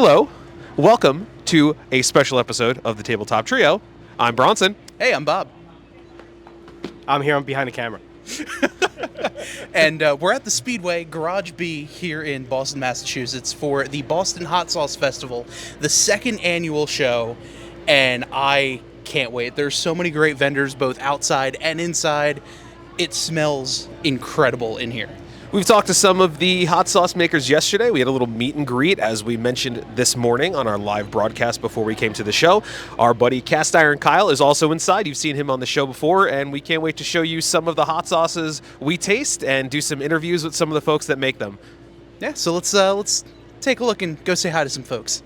Hello, welcome to a special episode of the Tabletop Trio. I'm Bronson. Hey, I'm Bob. I'm here. I'm behind the camera. And we're at the Speedway Garage B here in Boston, Massachusetts for the Boston Hot Sauce Festival, the second annual show, and I can't wait. There's so many great vendors both outside and inside. It smells incredible in here. We've talked to some of the hot sauce makers yesterday. We had a little meet and greet, as we mentioned this morning on our live broadcast before we came to the show. Our buddy Cast Iron Kyle is also inside. You've seen him on the show before, and we can't wait to show you some of the hot sauces we taste and do some interviews with some of the folks that make them. Yeah, so let's take a look and go say hi to some folks.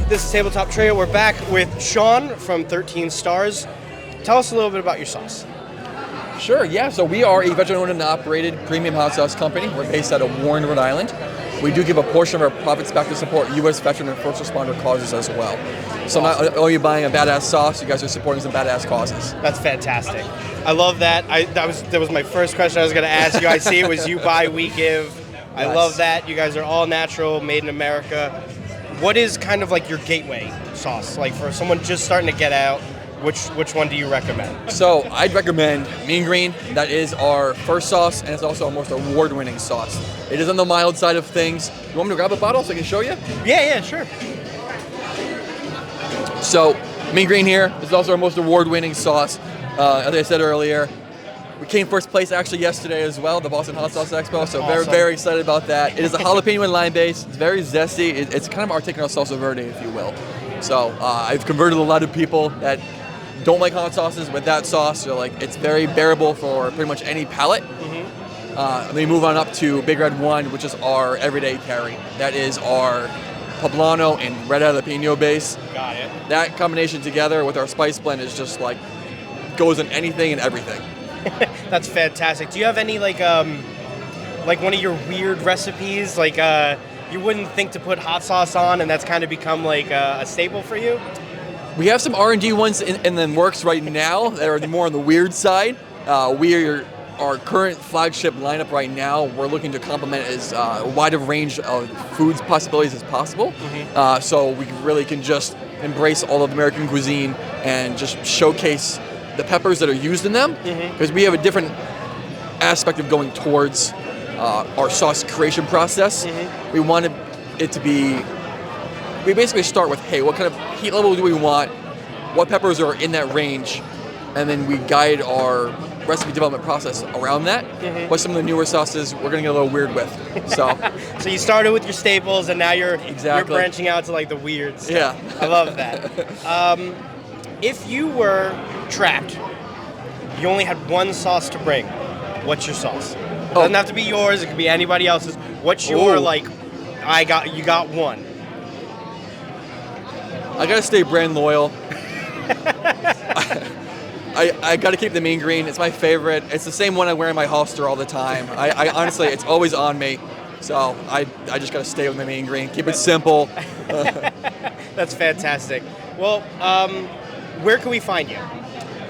This is Tabletop Trio. We're back with Sean from 13 Stars. Tell us a little bit about your sauce. Sure, yeah. So we are a veteran-owned and operated premium hot sauce company. We're based out of Warren, Rhode Island. We do give a portion of our profits back to support U.S. veteran and first responder causes as well. So not only are you buying a badass sauce, you guys are supporting some badass causes. That's fantastic. I love that. That was my first question I was going to ask you. I see it was you buy, we give. I Yes. love that. You guys are all natural, made in America. What is kind of like your gateway sauce? Like for someone just starting to get out, which one do you recommend? So I'd recommend Mean Green. That is our first sauce, and it's also our most award-winning sauce. It is on the mild side of things. You want me to grab a bottle so I can show you? Yeah, sure. So Mean Green here. This is also our most award-winning sauce. As I said earlier, we came first place actually yesterday as well, the Boston Hot Sauce Expo, so Awesome. very excited about that. It is a jalapeno and lime base. It's very zesty. It's kind of our take on salsa verde, if you will. So I've converted a lot of people that don't like hot sauces with that sauce. So like it's very bearable for pretty much any palate. Then we move on up to Big Red 1, which is our everyday carry. That is our poblano and red jalapeno base. Got it. That combination together with our spice blend is just like goes in anything and everything. That's fantastic. Do you have any like one of your weird recipes like you wouldn't think to put hot sauce on, and that's kind of become like a staple for you? We have some R&D ones in the works right now that are more on the weird side. Our current flagship lineup right now, we're looking to complement as wide a range of foods possibilities as possible. So we really can just embrace all of American cuisine and just showcase the peppers that are used in them, because we have a different aspect of going towards our sauce creation process. We wanted it to be, we basically start with, hey, what kind of heat level do we want? What peppers are in that range? And then we guide our recipe development process around that. But some of the newer sauces we're gonna get a little weird with. So So you started with your staples, and now you're Exactly. branching out to like the weird stuff. Yeah. I love that. If you were trapped, you only had one sauce to bring, what's your sauce? It doesn't have to be yours, it could be anybody else's. What's your Ooh. like, you got one? I gotta stay brand loyal. I gotta keep the Mean Green. It's my favorite. It's the same one I wear in my holster all the time. I honestly, it's always on me. So I just gotta stay with my Mean Green. Keep it simple. That's fantastic. Well, where can we find you?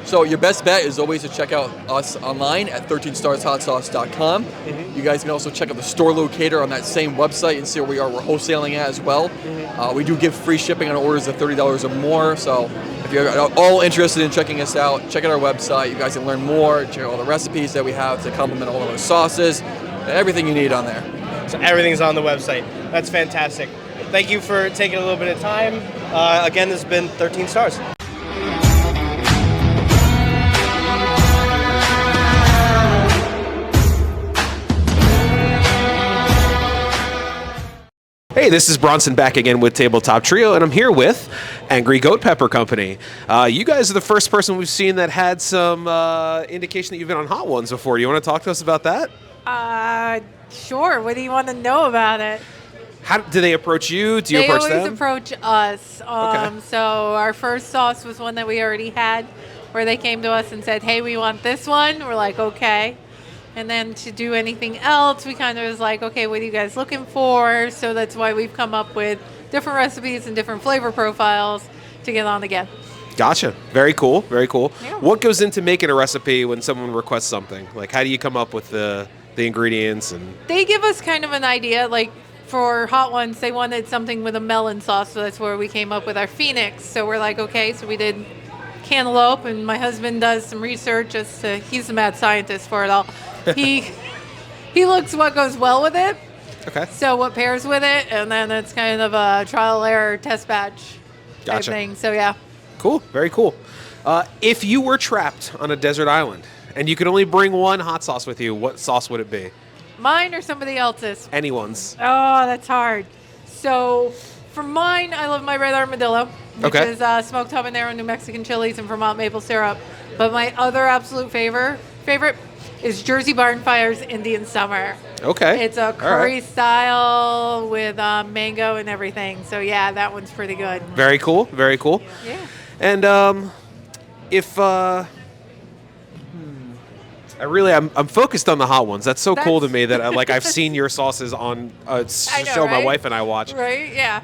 So your best bet is always to check out us online at 13starshotsauce.com. You guys can also check out the store locator on that same website and see where we are. We're wholesaling at as well. We do give free shipping on orders of $30 or more. So if you're all interested in checking us out, check out our website. You guys can learn more, check out all the recipes that we have to complement all of our sauces, and everything you need on there. So everything's on the website. That's fantastic. Thank you for taking a little bit of time. Again, this has been 13 Stars. Hey, this is Bronson back again with Tabletop Trio, and I'm here with Angry Goat Pepper Company. You guys are the first person we've seen that had some indication that you've been on Hot Ones before. Do you want to talk to us about that? Sure. What do you want to know about it? How do they approach you? Do you approach them? They always approach us. Okay. So our first sauce was one that we already had, where they came to us and said, hey, we want this one. We're like, okay. And then to do anything else, we kind of was like, okay, what are you guys looking for? So that's why we've come up with different recipes and different flavor profiles to get on again. Gotcha. Very cool. Very cool. Yeah. What goes into making a recipe when someone requests something? Like, how do you come up with the ingredients? And They give us kind of an idea. Like for Hot Ones, they wanted something with a melon sauce. So that's where we came up with our Phoenix. So we're like, okay, so we did cantaloupe, and my husband does some research as to, he's a mad scientist for it all. He looks what goes well with it. okay. So what pairs with it, and then it's kind of a trial error test batch type Gotcha. thing. So yeah. Cool. Very cool. If you were trapped on a desert island and you could only bring one hot sauce with you, what sauce would it be? Mine or somebody else's? Anyone's. Oh, that's hard. So for mine, I love my red armadillo, which Okay. is smoked habanero, New Mexican chilies, and Vermont maple syrup. But my other absolute favorite is Jersey Barn Fire's Indian Summer. Okay. It's a All curry right. style with mango and everything. So yeah, that one's pretty good. Very cool. Very cool. Yeah. And if I'm focused on the hot ones. That's so cool to me that I've seen your sauces on a I know, show my right? wife and I watch. Right? Yeah.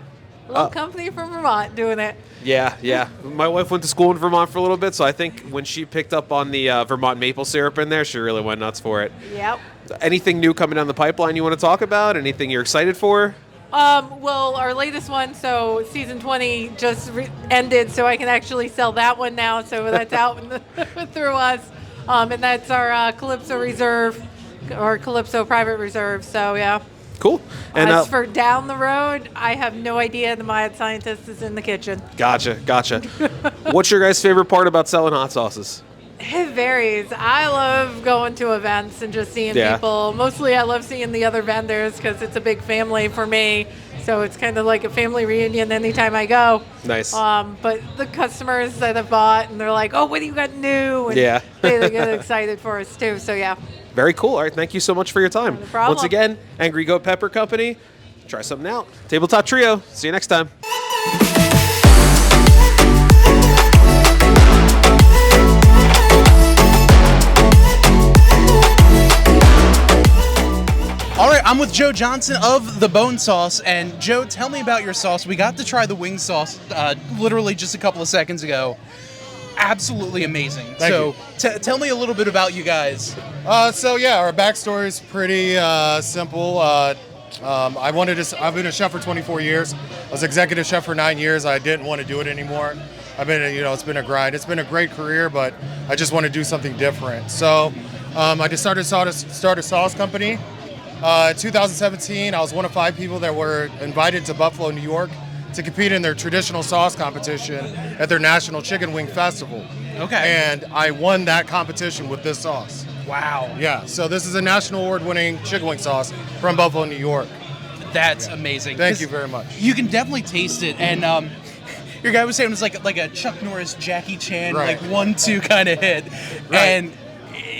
A little company from Vermont doing it. Yeah, yeah. My wife went to school in Vermont for a little bit, so I think when she picked up on the Vermont maple syrup in there, she really went nuts for it. Yep. Anything new coming down the pipeline you want to talk about? Anything you're excited for? Well, our latest one, so season 20 just ended, so I can actually sell that one now. So that's out through us. And that's our Calypso Reserve, or Calypso Private Reserve. So, yeah. Cool. And As for down the road, I have no idea. The mad scientist is in the kitchen. Gotcha. What's your guys' favorite part about selling hot sauces? It varies. I love going to events and just seeing people. Mostly I love seeing the other vendors because it's a big family for me. So it's kind of like a family reunion anytime I go. Nice. But the customers that have bought, and they're like, oh, what do you got new? And Yeah. they get excited for us too. So yeah. Very cool. All right. Thank you so much for your time. No problem. Once again, Angry Goat Pepper Company. Try something out. Tabletop Trio. See you next time. All right, I'm with Joe Johnson of The Bone Sauce, and Joe, tell me about your sauce. We got to try the wing sauce literally just a couple of seconds ago. Absolutely amazing. Thank you. Tell me a little bit about you guys. Our backstory is pretty simple. I've been a chef for 24 years. I was executive chef for 9 years. I didn't want to do it anymore. It's been a grind. It's been a great career, but I just want to do something different. So I decided to start a sauce company. In 2017, I was one of 5 people that were invited to Buffalo, New York, to compete in their traditional sauce competition at their National Chicken Wing Festival. Okay. And I won that competition with this sauce. Wow. Yeah, so this is a national award-winning chicken wing sauce from Buffalo, New York. That's amazing. Thank you very much. You can definitely taste it, and your guy was saying it was like a Chuck Norris, Jackie Chan, Right. like 1-2 kind of hit, Right. and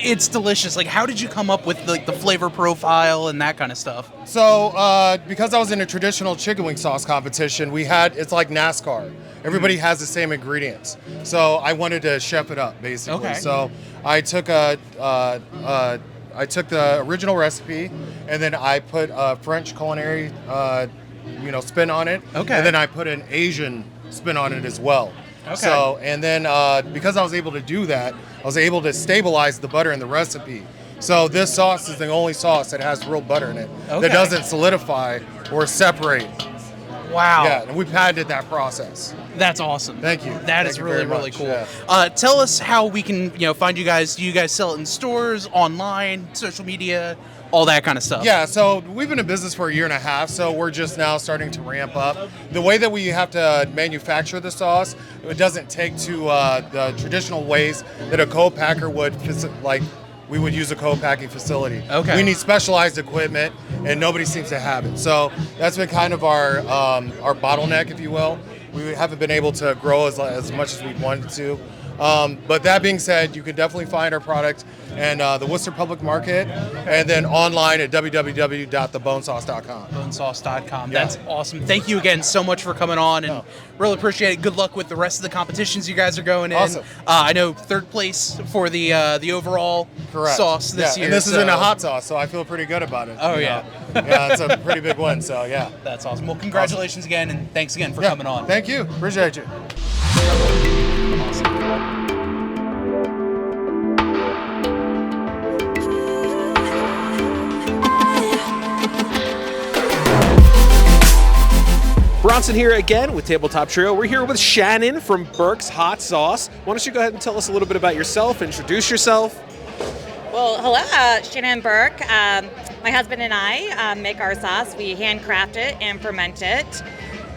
it's delicious. Like, how did you come up with the flavor profile and that kind of stuff? So, because I was in a traditional chicken wing sauce competition, it's like NASCAR. Everybody has the same ingredients. So I wanted to chef it up, basically. Okay. So I took I took the original recipe, and then I put a French culinary, spin on it. Okay. And then I put an Asian spin on it as well. Okay. So, and then because I was able to do that, I was able to stabilize the butter in the recipe. So this sauce is the only sauce that has real butter in it Okay. that doesn't solidify or separate. Wow. Yeah, and we patented that process. That's awesome. Thank you. That Thank is you really, very really much. cool. Yeah. Tell us how we can, find you guys. Do you guys sell it in stores, online, social media, all that kind of stuff? Yeah, so we've been in business for a year and a half, so we're just now starting to ramp up. The way that we have to manufacture the sauce, it doesn't take to the traditional ways that a co-packer would, we would use a co-packing facility. Okay. We need specialized equipment, and nobody seems to have it. So that's been kind of our bottleneck, if you will. We haven't been able to grow as much as we wanted to. But that being said, you can definitely find our product in the Worcester Public Market, and then online at www.thebonesauce.com. Bonesauce.com. Yeah. That's awesome. Thank you again so much for coming on, and really appreciate it. Good luck with the rest of the competitions you guys are going in. Awesome. I know third place for the overall Correct. sauce this year. And this is in so- a hot sauce, so I feel pretty good about it. Oh, you yeah. know. Yeah, it's a pretty big win, so yeah. That's awesome. Well, congratulations again, and thanks again for Yeah, coming on. Thank you. Appreciate you. Bronson here again with Tabletop Trio. We're here with Shannon from Burke's Hot Sauce. Why don't you go ahead and tell us a little bit about yourself, introduce yourself. Well, hello, Shannon Burke. My husband and I make our sauce. We handcraft it and ferment it.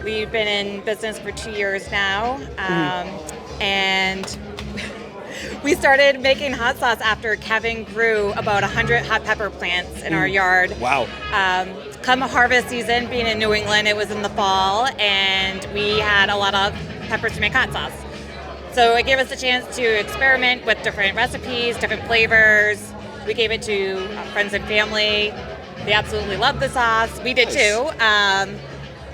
We've been in business for 2 years now, and we started making hot sauce after Kevin grew about 100 hot pepper plants in our yard. Wow. Come harvest season, being in New England, it was in the fall, and we had a lot of peppers to make hot sauce. So it gave us a chance to experiment with different recipes, different flavors. We gave it to friends and family. They absolutely loved the sauce. We did too.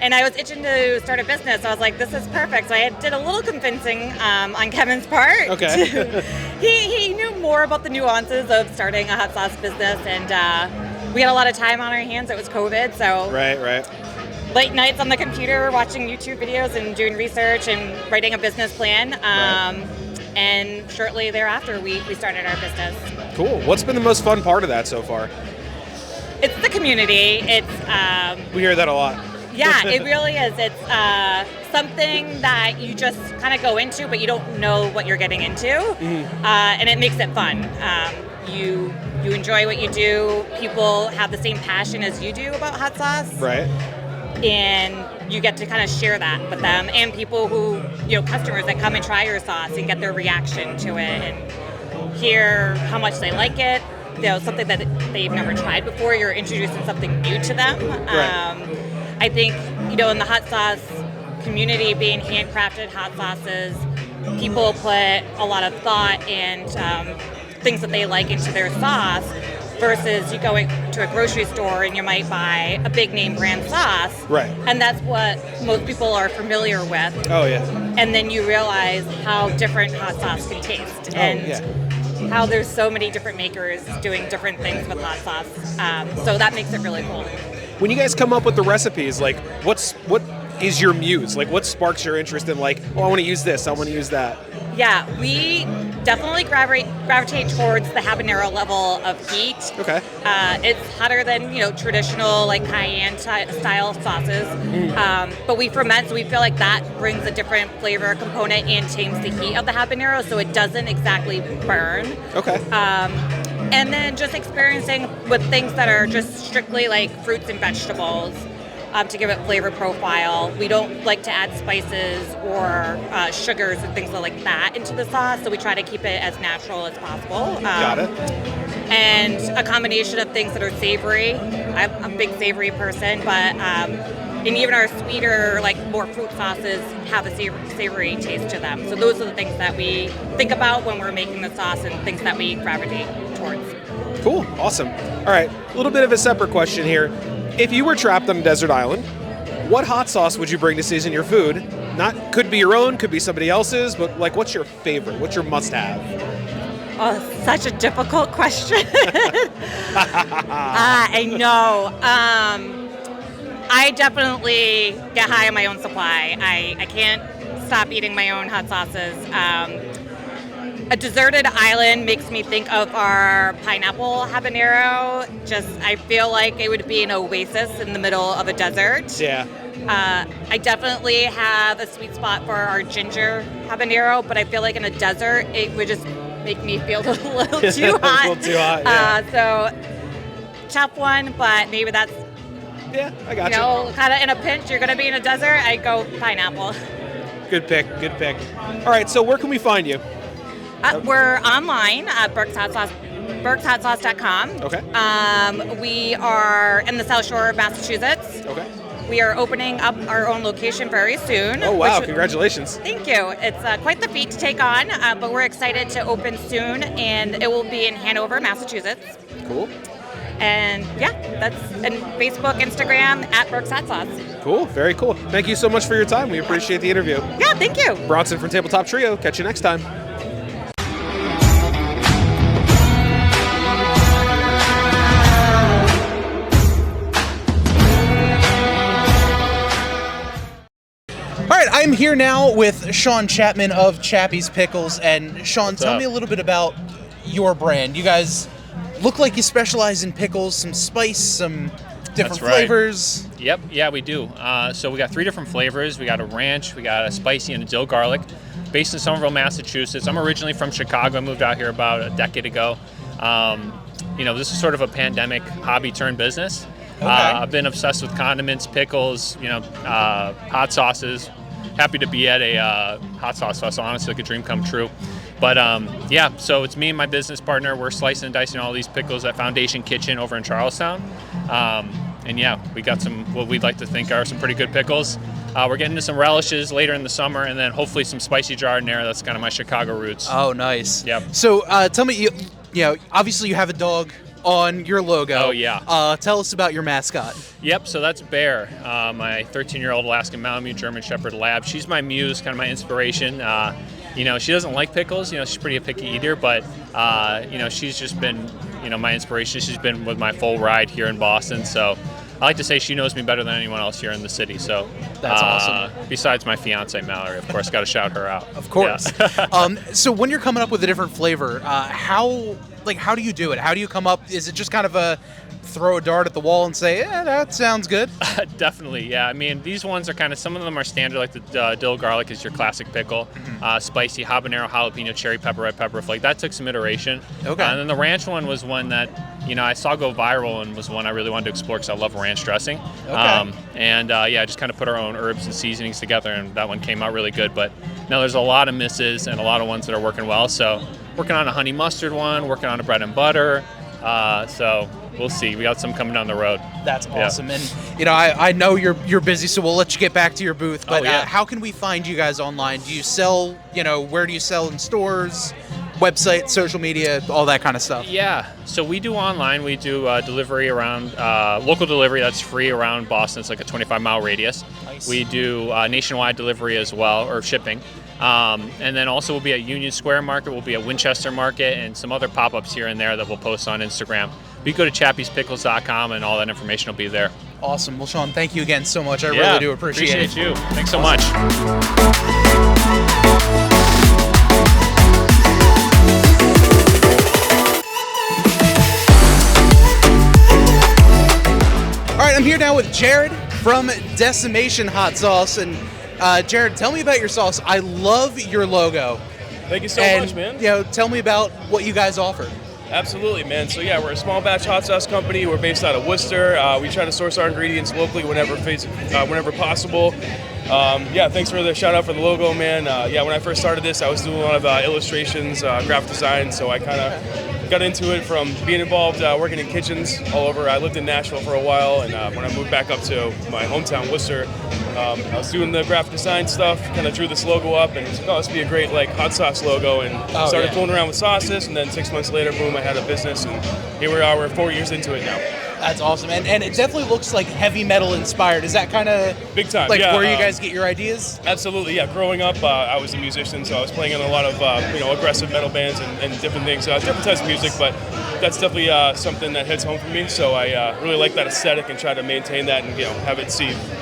And I was itching to start a business. So I was like, this is perfect. So I did a little convincing on Kevin's part. Okay. He knew more about the nuances of starting a hot sauce business, and we had a lot of time on our hands. It was COVID, so Right. late nights on the computer watching YouTube videos and doing research and writing a business plan. And shortly thereafter, we started our business. Cool. What's been the most fun part of that so far? It's the community. It's We hear that a lot. yeah, it really is. It's something that you just kind of go into, but you don't know what you're getting into, and it makes it fun. You enjoy what you do. People have the same passion as you do about hot sauce, Right. and you get to kind of share that with them, and people who, customers that come and try your sauce and get their reaction to it and hear how much they like it. Something that they've never tried before. You're introducing something new to them. Right. I think, in the hot sauce community, being handcrafted hot sauces, people put a lot of thought and things that they like into their sauce, versus you go to a grocery store and you might buy a big name brand sauce. Right. And that's what most people are familiar with. Oh, yeah. And then you realize how different hot sauce can taste. How there's so many different makers doing different things with hot sauce. So that makes it really cool. When you guys come up with the recipes, what is your muse? What sparks your interest in I want to use this, I want to use that? Yeah, we definitely gravitate towards the habanero level of heat. Okay. It's hotter than traditional cayenne style sauces, but we ferment, so we feel like that brings a different flavor component and tames the heat of the habanero, so it doesn't exactly burn. Okay. And then just experiencing with things that are just strictly fruits and vegetables. To give it flavor profile. We don't like to add spices or sugars and things like that into the sauce, so we try to keep it as natural as possible. Got it. And a combination of things that are savory. I'm a big savory person, but and even our sweeter, more fruit sauces have a savory taste to them. So those are the things that we think about when we're making the sauce and things that we gravitate towards. Cool. Awesome. All right. A little bit of a separate question here. If you were trapped on a desert island, what hot sauce would you bring to season your food? Could be your own, could be somebody else's, but what's your favorite? What's your must-have? Oh, such a difficult question. I know. I definitely get high on my own supply. I can't stop eating my own hot sauces. A deserted island makes me think of our pineapple habanero. I feel like it would be an oasis in the middle of a desert. Yeah. I definitely have a sweet spot for our ginger habanero, but I feel like in a desert, it would just make me feel a little too hot. A little too hot, yeah. So tough one, but maybe that's, Yeah, I got you know, kind of in a pinch. You're going to be in a desert, I go pineapple. Good pick. Good pick. All right, so where can we find you? We're online at burkeshotsauce.com. Okay. We are in the South Shore of Massachusetts. Okay. We are opening up our own location very soon. Oh, wow. Congratulations. Thank you. It's quite the feat to take on, but we're excited to open soon, and it will be in Hanover, Massachusetts. Cool. And yeah, that's and Facebook, Instagram, at Burke's Hot Sauce. Cool. Very cool. Thank you so much for your time. We appreciate the interview. Yeah, thank you. Bronson from Tabletop Trio. Catch you next time. All right, I'm here now with Sean Chapman of Chappy's Pickles. And Sean, tell me a little bit about your brand. You guys look like you specialize in pickles, some spice, some different flavors. Yep, yeah, we do. So we got 3 different flavors. We got a ranch, we got a spicy, and a dill garlic. Based in Somerville, Massachusetts. I'm originally from Chicago. I moved out here about a decade ago. You know, this is sort of a pandemic hobby turned business. Okay. I've been obsessed with condiments, pickles, you know, hot sauces. Happy to be at a hot sauce festival. Honestly, like a dream come true. But yeah, so it's me and my business partner. We're slicing and dicing all these pickles at Foundation Kitchen over in Charlestown. And yeah, we got some what we'd like to think are some pretty good pickles. We're getting into some relishes later in the summer, and then hopefully some spicy giardiniera. That's kind of my Chicago roots. Oh, nice. Yep. So tell me, you know, obviously you have a dog on your logo. Oh, yeah. Tell us about your mascot. Yep, so that's Bear, my 13-year-old Alaskan Malamute German Shepherd Lab. She's my muse, kind of my inspiration. You know, she doesn't like pickles. You know, she's pretty a picky eater, but, you know, she's just been, you know, my inspiration. She's been with my full ride here in Boston, so I like to say she knows me better than anyone else here in the city. So that's awesome. Besides my fiance Mallory, of course, got to shout her out. Of course. Yeah. So when you're coming up with a different flavor, how do you do it? How do you come up? Is it just kind of a throw a dart at the wall and say, yeah, that sounds good? Definitely, yeah. I mean, these ones are kind of, some of them are standard, like the dill garlic is your classic pickle. Mm-hmm. Spicy habanero, jalapeno, cherry pepper, red pepper flake. That took some iteration. Okay. And then the ranch one was one that, you know, I saw go viral and was one I really wanted to explore because I love ranch dressing. Okay. Yeah, just kind of put our own herbs and seasonings together, and that one came out really good. But no, there's a lot of misses and a lot of ones that are working well. So working on a honey mustard one, working on a bread and butter. So we'll see. We got some coming down the road. That's awesome. Yeah. And, you know, I know you're busy, so we'll let you get back to your booth. But how can we find you guys online? Do you sell, you know, where do you sell in stores, website, social media, all that kind of stuff? Yeah. So we do online. We do delivery around, local delivery that's free around Boston. It's like a 25-mile radius. Nice. We do nationwide delivery as well, or shipping. And then also we'll be at Union Square Market, we'll be at Winchester Market, and some other pop-ups here and there that we'll post on Instagram. But you go to chappyspickles.com and all that information will be there. Awesome. Well, Sean, thank you again so much. I really do appreciate it. Appreciate you. Thanks so much. All right, I'm here now with Jared from Decimation Hot Sauce. And Jared, tell me about your sauce. I love your logo. Thank you so much, man. You know, tell me about what you guys offer. Absolutely, man. So yeah, we're a small batch hot sauce company. We're based out of Worcester. We try to source our ingredients locally whenever possible. Yeah, thanks for the shout out for the logo, man. Yeah, when I first started this, I was doing a lot of illustrations, graphic design, so I kind of got into it from being involved working in kitchens all over. I lived in Nashville for a while, and when I moved back up to my hometown, Worcester, I was doing the graphic design stuff, kind of drew this logo up, and was like, oh, this would be a great like hot sauce logo, and started fooling around with sauces, and then 6 months later, boom, I had a business, and here we are, we're 4 years into it now. That's awesome, and it definitely looks like heavy metal inspired. Is that kind of Big time, like yeah, where you guys get your ideas? Absolutely, yeah. Growing up, I was a musician, so I was playing in a lot of aggressive metal bands and different things, different types of music. But that's definitely something that hits home for me. So I really like that aesthetic and try to maintain that and have it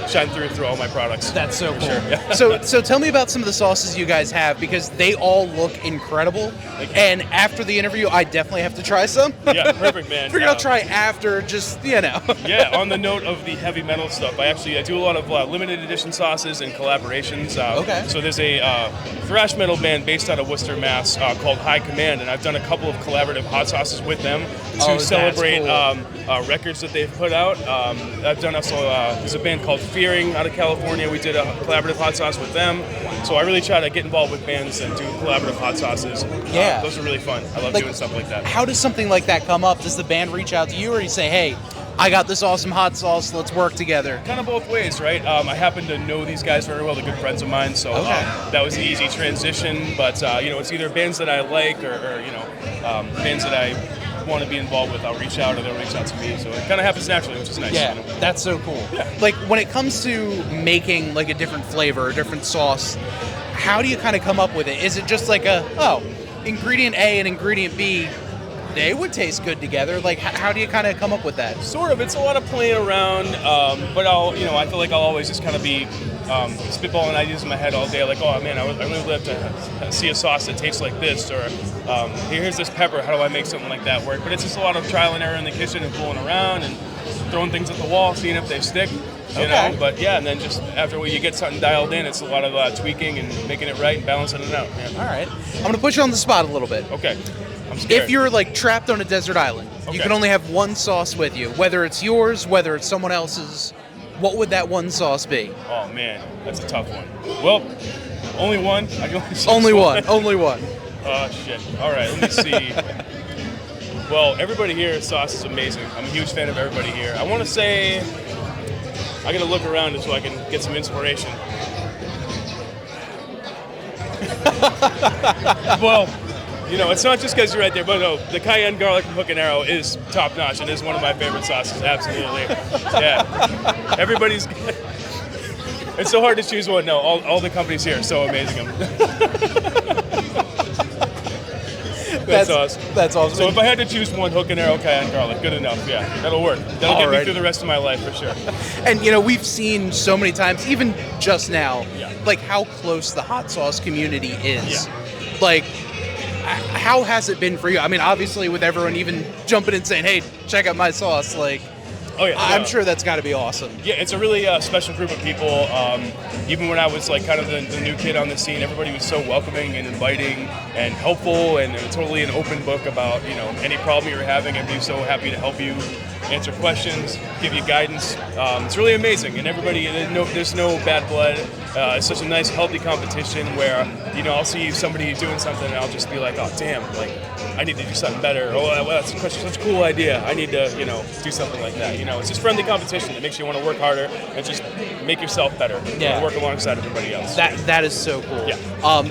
shine through all my products. That's so cool. Sure, yeah. So tell me about some of the sauces you guys have, because they all look incredible. And after the interview, I definitely have to try some. Yeah, perfect, man. Figured I'll try after, just Yeah, on the note of the heavy metal stuff, I do a lot of limited edition sauces and collaborations. Okay. So there's a thrash metal band based out of Worcester, Mass. Called High Command, and I've done a couple of collaborative hot sauces with them to celebrate cool. records that they've put out. I've done also there's a band called Fearing out of California. We did a collaborative hot sauce with them. So I really try to get involved with bands and do collaborative hot sauces. Yeah. Those are really fun. I love doing stuff like that. How does something like that come up? Does the band reach out to you, or you say, hey, I got this awesome hot sauce, let's work together? Kind of both ways, right? I happen to know these guys very well. They're good friends of mine, so that was an easy transition. But it's either bands that I like or bands that I want to be involved with. I'll reach out, or they'll reach out to me. So it kind of happens naturally, which is nice. Yeah, that's so cool. Yeah. Like when it comes to making like a different flavor, a different sauce, how do you kind of come up with it? Is it just like ingredient A and ingredient B, they would taste good together? Like, how do you kind of come up with that? Sort of. It's a lot of playing around, but I feel like I'll always just kind of be spitballing ideas in my head all day. Like, oh man, I really love to see a sauce that tastes like this, or here's this pepper. How do I make something like that work? But it's just a lot of trial and error in the kitchen and fooling around and throwing things at the wall, seeing if they stick. You know, but yeah, and then just after you get something dialed in, it's a lot of tweaking and making it right and balancing it out. Yeah. All right, I'm gonna put you on the spot a little bit. Okay. I'm scared. If you're like trapped on a desert island, you can only have one sauce with you, whether it's yours, whether it's someone else's. What would that one sauce be? Oh man, that's a tough one. Well, only one. I can only one. Only one. Oh shit. All right, let me see. Well, everybody here, sauce is amazing. I'm a huge fan of everybody here. I want to say, I gotta look around so I can get some inspiration. Well, it's not just because you're right there, but no, the cayenne garlic from Hook and Arrow is top notch. It is one of my favorite sauces, absolutely. Yeah. Everybody's. It's so hard to choose one. No, all the companies here are so amazing. That's awesome. That's awesome. So if I had to choose one, Hook and Arrow, cayenne garlic, good enough. Yeah, that'll work. That'll get me through the rest of my life for sure. And we've seen so many times, even just now, like how close the hot sauce community is. Yeah. Like, how has it been for you? I mean, obviously with everyone even jumping in saying, hey, check out my sauce, like, I'm sure that's got to be awesome. Yeah, it's a really special group of people. Even when I was like kind of the new kid on the scene, everybody was so welcoming and inviting and helpful, and totally an open book about any problem you're having. Everybody's so happy to help you, answer questions, give you guidance. It's really amazing, and everybody, there's no bad blood. It's such a nice, healthy competition where I'll see somebody doing something and I'll just be like, oh damn, like I need to do something better. Oh, well, that's such a cool idea. I need to do something like that. It's just friendly competition. It makes you want to work harder and just make yourself better. Yeah. Work alongside everybody else. That is so cool. Yeah.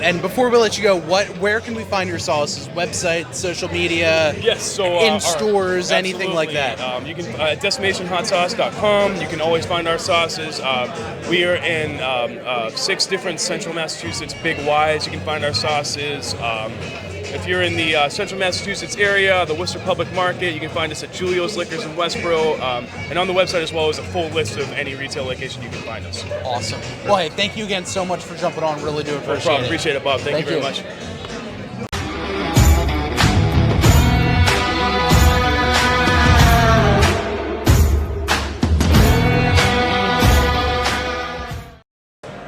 And before we let you go, where can we find your sauces? Website, social media? Yes. So in stores, anything like that. You can DecimationHotSauce.com. You can always find our sauces. We are in 6 different Central Massachusetts Big Ys. You can find our sauces. If you're in the Central Massachusetts area, the Worcester Public Market, you can find us at Julio's Liquors in Westboro. And on the website as well is a full list of any retail location you can find us. Awesome. Well, hey, thank you again so much for jumping on. Really do appreciate it. No problem. Appreciate it, Bob. Thank you very much.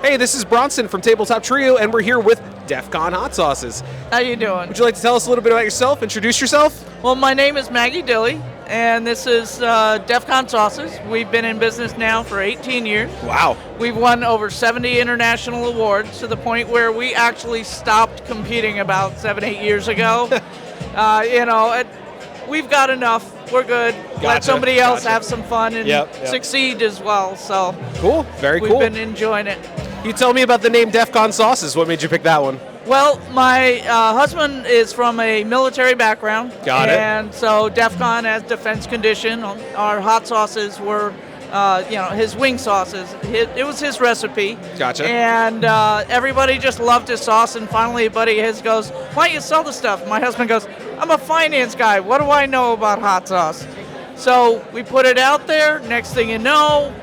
Hey, this is Bronson from Tabletop Trio, and we're here with Defcon Hot Sauces. How you doing? Would you like to tell us a little bit about yourself? Introduce yourself? Well, my name is Maggie Dilly, and this is Defcon Sauces. We've been in business now for 18 years. Wow. We've won over 70 international awards to the point where we actually stopped competing about 7-8 years ago. We've got enough. We're good. Let somebody else have some fun and succeed as well. So cool. Very cool. We've been enjoying it. You tell me about the name Defcon Sauces. What made you pick that one? Well, my husband is from a military background. Got it. And so Defcon as defense condition. Our hot sauces were, his wing sauces. It was his recipe. Gotcha. And everybody just loved his sauce. And finally, a buddy of his goes, "Why don't you sell the stuff?" My husband goes, "I'm a finance guy. What do I know about hot sauce?" So we put it out there. Next thing you know,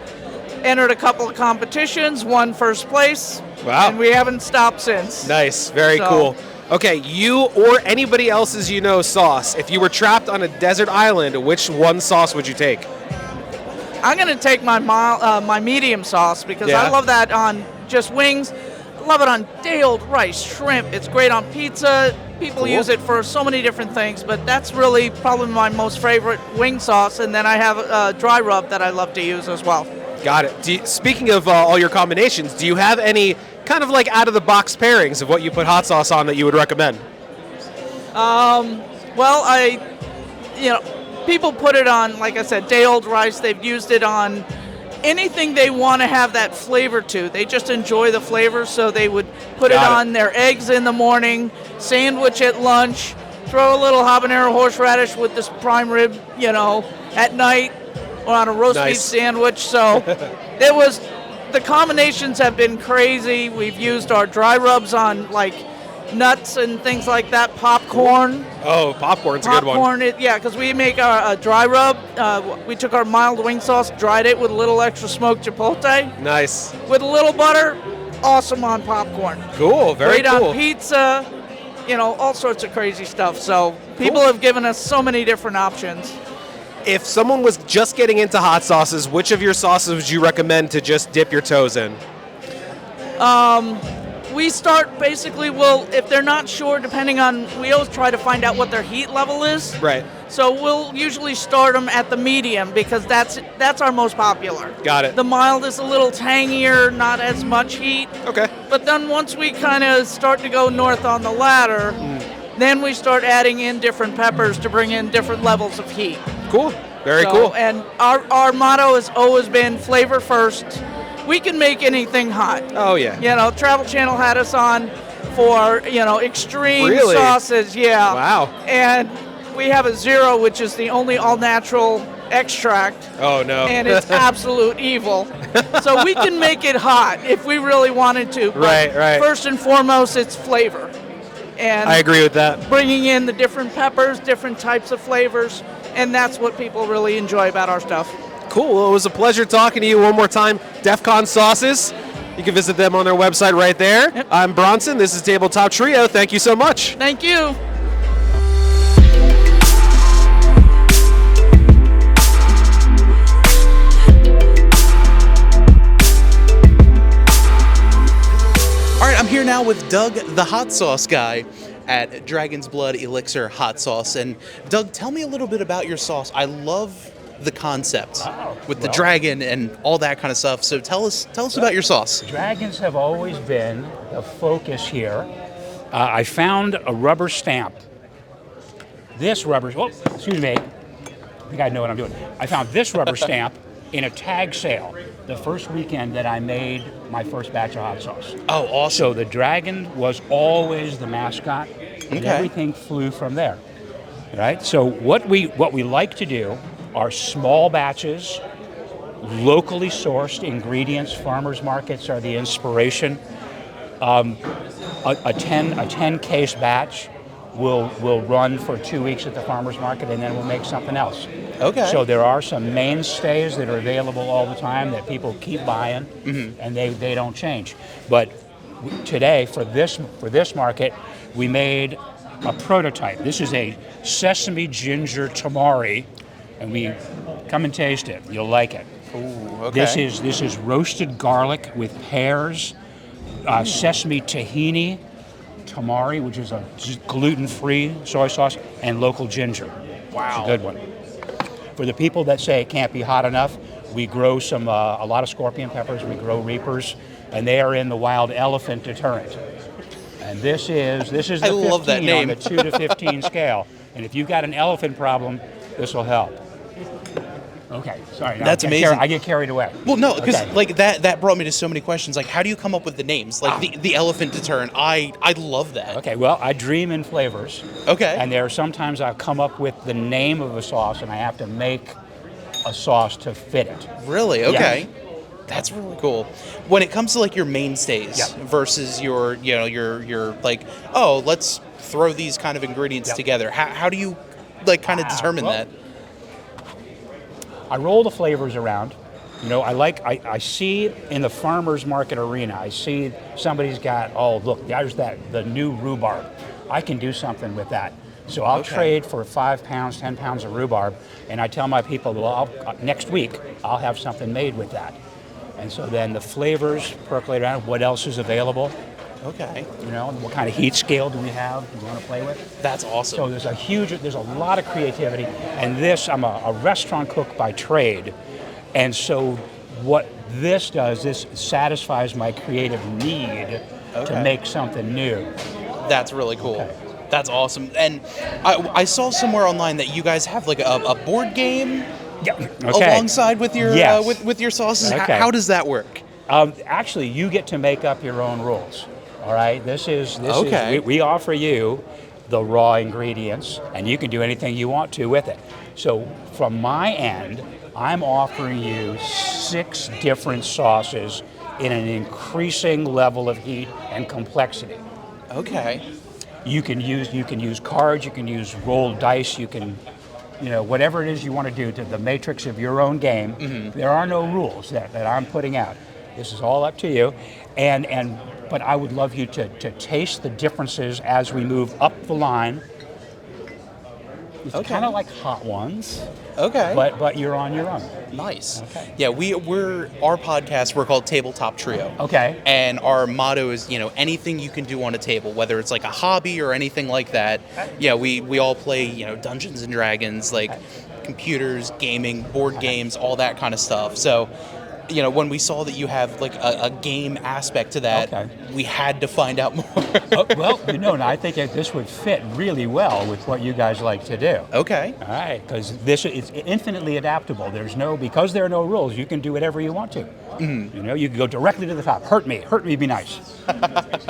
entered a couple of competitions, won first place. Wow. And we haven't stopped since. Nice. Very So- cool. Okay, you or anybody else's sauce, if you were trapped on a desert island, which one sauce would you take? I'm going to take my my medium sauce because Yeah. I love that on just wings. I love it on day-old rice, shrimp. It's great on pizza. People Cool. use it for so many different things, but that's really probably my most favorite wing sauce. And then I have a dry rub that I love to use as well. Got it. Speaking of all your combinations, do you have any kind of like out-of-the-box pairings of what you put hot sauce on that you would recommend? Well, people put it on, like I said, day-old rice. They've used it on anything they want to have that flavor to. They just enjoy the flavor, so they would put it Got it. on their eggs in the morning, sandwich at lunch, throw a little habanero horseradish with this prime rib, at night, or on a roast beef Nice. sandwich. So the combinations have been crazy. We've used our dry rubs on like nuts and things like that, popcorn. Oh, popcorn's a good one. Popcorn, because we make a dry rub. We took our mild wing sauce, dried it with a little extra smoked chipotle, Nice. with a little butter. Awesome on popcorn. Cool. Very Great cool. on pizza. All sorts of crazy stuff. So people have given us so many different options. If someone was just getting into hot sauces, which of your sauces would you recommend to just dip your toes in? We start basically, if they're not sure, we always try to find out what their heat level is. Right. So we'll usually start them at the medium because that's our most popular. Got it. The mild is a little tangier, not as much heat. Okay. But then once we kind of start to go north on the ladder, then we start adding in different peppers to bring in different levels of heat. Cool. Very So- cool. And our motto has always been flavor first. We can make anything hot. Oh, yeah. Travel Channel had us on for, extreme Really? sauces. Yeah. Wow. And we have a zero, which is the only all-natural extract. Oh, no. And it's absolute evil. So we can make it hot if we really wanted to. But Right. First and foremost, it's flavor. And I agree with that. bringing in the different peppers, different types of flavors, and that's what people really enjoy about our stuff. Cool. Well, it was a pleasure talking to you one more time. Defcon Sauces. You can visit them on their website right there. Yep. I'm Bronson. This is Tabletop Trio. Thank you so much. Thank you. All right, I'm here now with Doug, the hot sauce guy at Dragon's Blood Elixir Hot Sauce. And Doug, tell me a little bit about your sauce. I love the concept with the dragon and all that kind of stuff. So tell us about your sauce. Dragons have always been the focus here. I found a rubber stamp. Excuse me. I think I know what I'm doing. I found this rubber stamp in a tag sale the first weekend that I made my first batch of hot sauce. Oh, awesome. So the dragon was always the mascot, and everything flew from there. Right? So what we like to do are small batches, locally sourced ingredients. Farmers markets are the inspiration. A 10 case batch will run for 2 weeks at the farmers market, and then we'll make something else. Okay. So there are some mainstays that are available all the time that people keep buying, and they don't change. But today, for this market, we made a prototype. This is a sesame ginger tamari, and we come and taste it. You'll like it. Ooh, okay. This is roasted garlic with pears, sesame tahini, tamari, which is a gluten-free soy sauce, and local ginger. Wow. It's a good one. For the people that say it can't be hot enough, we grow a lot of scorpion peppers, we grow reapers, and they are in the wild elephant deterrent. And this is the 15 love that name. on the 2 to 15 scale. And if you've got an elephant problem, this will help. Okay, sorry. That's amazing. I get carried away. Well, no, because Okay. like that brought me to so many questions. Like, how do you come up with the names? Like the elephant deterrent. I love that. Okay, well, I dream in flavors. Okay. And there are sometimes I come up with the name of a sauce, and I have to make a sauce to fit it. Really? Okay. Yes. That's really cool. When it comes to like your mainstays Yep. versus your like, oh, let's throw these kind of ingredients Yep. together. How do you like kind of determine well, that? I roll the flavors around. You know, I see in the farmer's market arena, I see somebody's got, oh, look, there's the new rhubarb. I can do something with that. So I'll trade for 5 pounds, 10 pounds of rhubarb, and I tell my people, well, next week, I'll have something made with that. And so then the flavors percolate around, what else is available, Okay. you know, what kind of heat scale do we have you want to play with. That's awesome. So there's a lot of creativity, and I'm a restaurant cook by trade, and so what this does, this satisfies my creative need to make something new. That's really cool. Okay. That's awesome. And I saw somewhere online that you guys have like a board game alongside with your Yes. with your sauces. Okay. How does that work? Actually, you get to make up your own rules. All right, this is Okay. we offer you the raw ingredients, and you can do anything you want to with it. So from my end, I'm offering you 6 different sauces in an increasing level of heat and complexity. Okay. You can use cards, you can use rolled dice, you can, whatever it is you want to do to the matrix of your own game. Mm-hmm. There are no rules that I'm putting out. This is all up to you, but I would love you to taste the differences as we move up the line. It's kind of like Hot Ones. Okay. But you're on your own. Nice. Okay. Yeah, our podcast, we're called Tabletop Trio. Okay. And our motto is, anything you can do on a table, whether it's like a hobby or anything like that. Yeah, we all play, Dungeons and Dragons, like computers, gaming, board games, all that kind of stuff. So, when we saw that you have like a game aspect to that, we had to find out more. And I think that this would fit really well with what you guys like to do. Okay. All right, because this is infinitely adaptable. Because there are no rules, you can do whatever you want to. Mm-hmm. You can go directly to the top. Hurt me, be nice.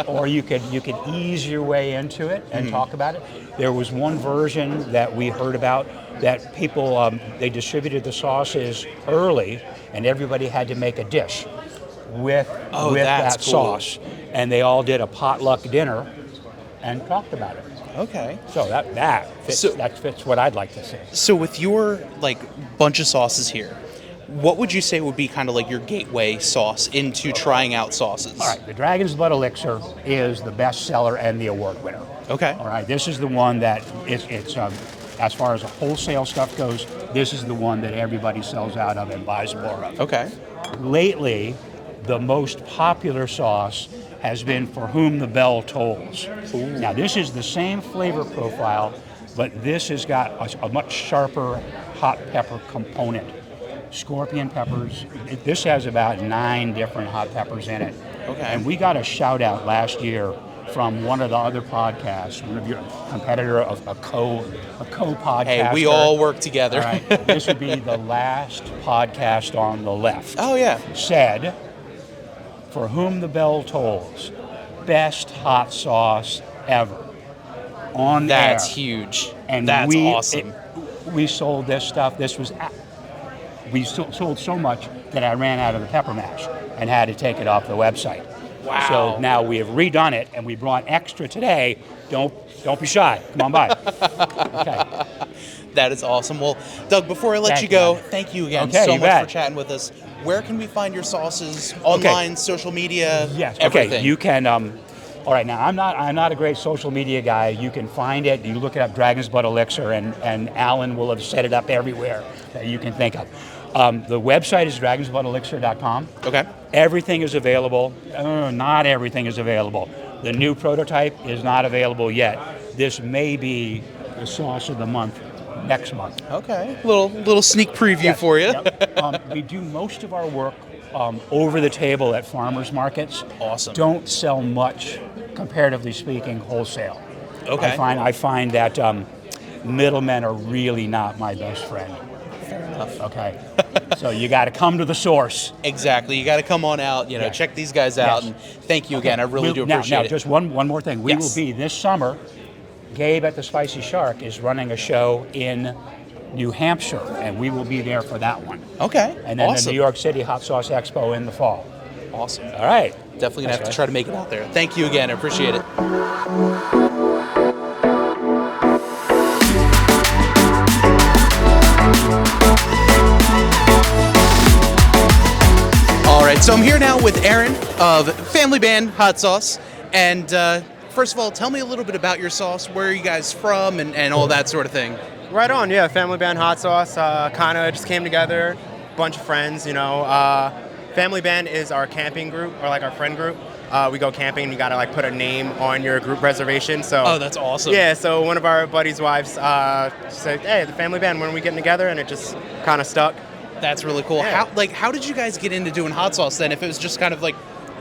Or you could ease your way into it and talk about it. There was one version that we heard about that people, they distributed the sauces early, and everybody had to make a dish with that cool. sauce. And they all did a potluck dinner and talked about it. Okay. So that fits what I'd like to see. So with your like bunch of sauces here, what would you say would be kind of like your gateway sauce into trying out sauces? All right, the Dragon's Blood Elixir is the best seller and the award winner. Okay. All right, this is the one that it's as far as the wholesale stuff goes, this is the one that everybody sells out of and buys more of. Okay. Lately, the most popular sauce has been For Whom the Bell Tolls. Ooh. Now, this is the same flavor profile, but this has got a much sharper hot pepper component. Scorpion peppers. This has about 9 different hot peppers in it. Okay. And we got a shout out last year from one of the other podcasts, one of your competitor, a co-podcaster. Hey, we all work together. All right. This would be the last podcast on the left. Oh, yeah. Said, For Whom the Bell Tolls, best hot sauce ever. On That's air. huge. And that's awesome. We sold this stuff. We sold so much that I ran out of the pepper mash and had to take it off the website. Wow. So now we have redone it, and we brought extra today. Don't be shy. Come on by. Okay. That is awesome. Well, Doug, before I let Thank you go, you. thank you again Okay, so you much bet. for chatting with us. Where can we find your sauces online, social media, Yes. everything? Okay. You can. All right. Now I'm not a great social media guy. You can find it. You look it up, Dragon's Blood Elixir, and Alan will have set it up everywhere that you can think of. The website is dragonsbloodελixir.com. Okay. Everything is available. Not everything is available. The new prototype is not available yet. This may be the sauce of the month next month. Okay. Little sneak preview for you. Yep. We do most of our work over the table at farmers markets. Awesome. Don't sell much, comparatively speaking, wholesale. Okay. I find that middlemen are really not my best friend. enough. Okay. So you got to come to the source. Exactly. You got to come on out, Yeah. check these guys out, Yes. and thank you again. I really do appreciate now, it. just one more thing. We will be this summer. Gabe at the Spicy Shark is running a show in New Hampshire, and we will be there for that one. Okay. And then awesome. the New York City Hot Sauce Expo in the fall. Awesome. All right. Definitely gonna have to try to make it out there. Thank you again. I appreciate it. All right, so I'm here now with Aaron of Family Band Hot Sauce. And first of all, tell me a little bit about your sauce. Where are you guys from and all that sort of thing? Right on, yeah. Family Band Hot Sauce kind of just came together, bunch of friends, Family Band is our camping group, or like our friend group. We go camping and you gotta like put a name on your group reservation. So Oh, that's awesome. yeah, so one of our buddies' wives said, "Hey, the Family Band, when are we getting together?" And it just kind of stuck. That's really cool. Yeah. How did you guys get into doing hot sauce then? If it was just kind of like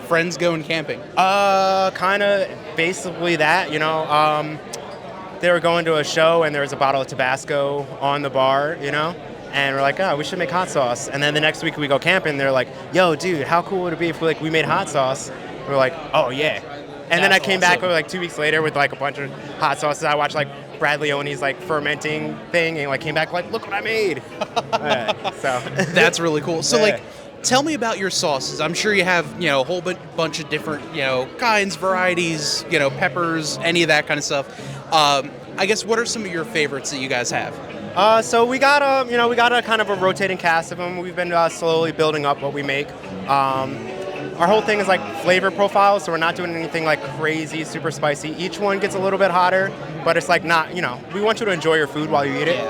friends going camping? Kind of basically that, They were going to a show and there was a bottle of Tabasco on the bar, And we're like, oh, we should make hot sauce. And then the next week we go camping. They're like, yo, dude, how cool would it be if we made hot sauce? We're like, oh yeah. And then I came back like 2 weeks later with like a bunch of hot sauces. I watched like Brad Leone's like fermenting thing and like came back like, look what I made. So That's really cool. So Yeah. like, tell me about your sauces. I'm sure you have, a whole bunch of different, kinds, varieties, peppers, any of that kind of stuff. I guess what are some of your favorites that you guys have? So we got a kind of a rotating cast of them. We've been slowly building up what we make. Our whole thing is like flavor profiles, so we're not doing anything like crazy, super spicy. Each one gets a little bit hotter, but it's like not, we want you to enjoy your food while you eat it.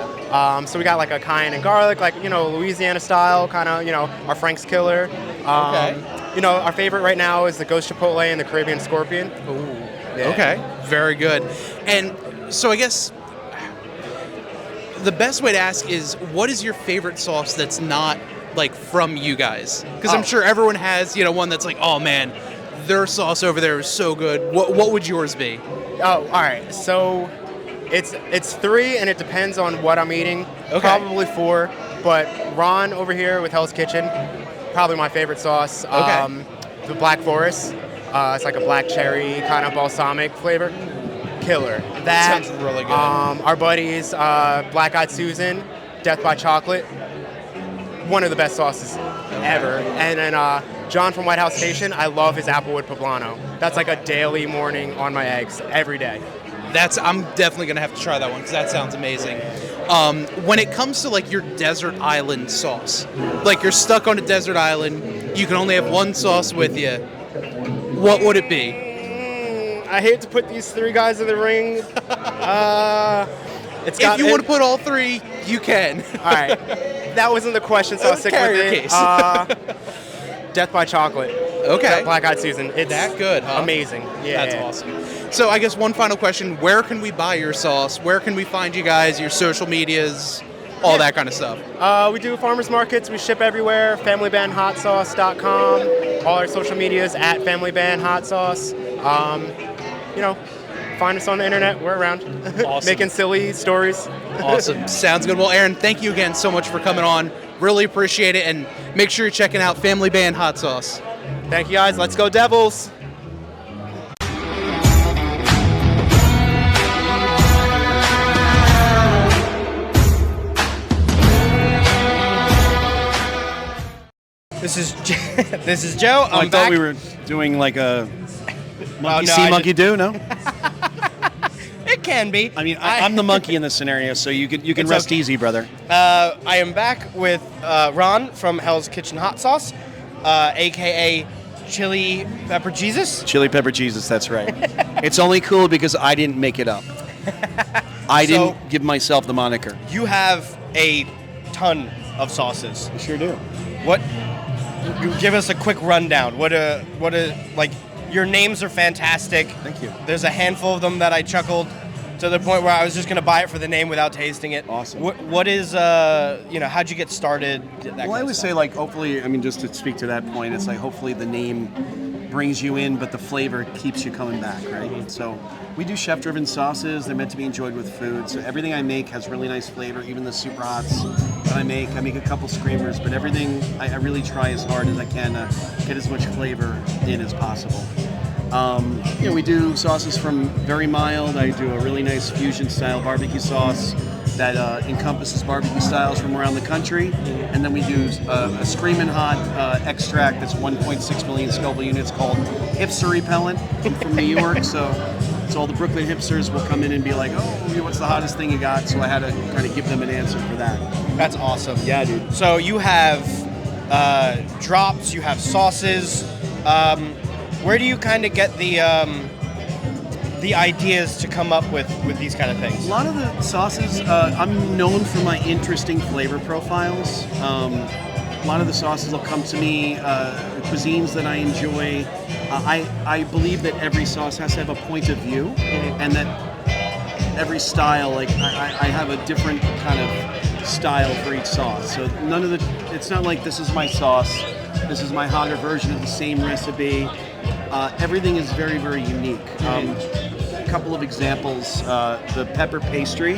So we got like a cayenne and garlic, like, Louisiana style, kind of, our Frank's Killer. Okay. Our favorite right now is the Ghost Chipotle and the Caribbean Scorpion. Ooh. Yeah. Okay. Very good. And so I guess the best way to ask is, what is your favorite sauce that's not like from you guys? Because I'm sure everyone has, one that's like, oh man, their sauce over there is so good. What would yours be? Oh, all right. So it's 3, and it depends on what I'm eating. Okay. Probably 4, but Ron over here with Hell's Kitchen, probably my favorite sauce. Okay. The Black Forest. It's like a black cherry kind of balsamic flavor. Killer. That sounds really good. Our buddies, Black Eyed Susan, Death by Chocolate. One of the best sauces ever. And then John from Whitehouse Station, I love his Applewood Poblano. That's like a daily morning on my eggs every day. I'm definitely gonna have to try that one because that sounds amazing. When it comes to like your desert island sauce, like you're stuck on a desert island, you can only have one sauce with you. What would it be? I hate to put these 3 guys in the ring. If you want to put all 3, you can. All right. That wasn't the question, so I'll stick Carry with your it. case. Death by Chocolate. Okay. Black Eyed Susan. It's that good, huh? Amazing. Yeah. That's awesome. So I guess one final question: where can we buy your sauce? Where can we find you guys? Your social medias, all that kind of stuff. We do farmers markets. We ship everywhere. FamilyBandHotSauce.com. All our social medias at FamilyBandHotSauce. Find us on the internet. We're around. Awesome. Making silly stories. Awesome. Sounds good. Well, Aaron, thank you again so much for coming on. Really appreciate it, and make sure you're checking out Family Band Hot Sauce. Thank you, guys. Let's go, Devils. This is Joe. I thought we were doing like a monkey see, monkey do. No, it can be. I mean I'm the monkey in this scenario, so you can rest easy, brother. I am back with Ron from Hell's Kitchen Hot Sauce, aka Chili Pepper Jesus. Chili Pepper Jesus, that's right. It's only cool because I didn't make it up. I didn't give myself the moniker. You have a ton of sauces. I sure do. What? Give us a quick rundown. What like your names are fantastic. Thank you. There's a handful of them that I chuckled to the point where I was just going to buy it for the name without tasting it. Awesome. What is how'd you get started? Well, I would say like hopefully, I mean, just to speak to that point, it's like hopefully the name brings you in, but the flavor keeps you coming back, right? So we do chef-driven sauces. They're meant to be enjoyed with food. So everything I make has really nice flavor, even the super hots. I make. I make a couple screamers, but everything I really try as hard as I can to get as much flavor in as possible. We do sauces from very mild. I do a really nice fusion style barbecue sauce that encompasses barbecue styles from around the country. And then we do a screaming hot extract that's 1.6 million Scoville units called Hipster Repellent from New York. So all the Brooklyn hipsters will come in and be like, oh, what's the hottest thing you got? So I had to kind of give them an answer for that. That's awesome. Yeah, dude. So you have drops, you have sauces. Where do you kind of get the ideas to come up with these kind of things? A lot of the sauces, I'm known for my interesting flavor profiles. A lot of the sauces will come to me, cuisines that I enjoy. I believe that every sauce has to have a point of view, and that every style, like I have a different kind of style for each sauce. So it's not like this is my sauce, this is my hotter version of the same recipe. Everything is very, very unique. A couple of examples. The pepper pastry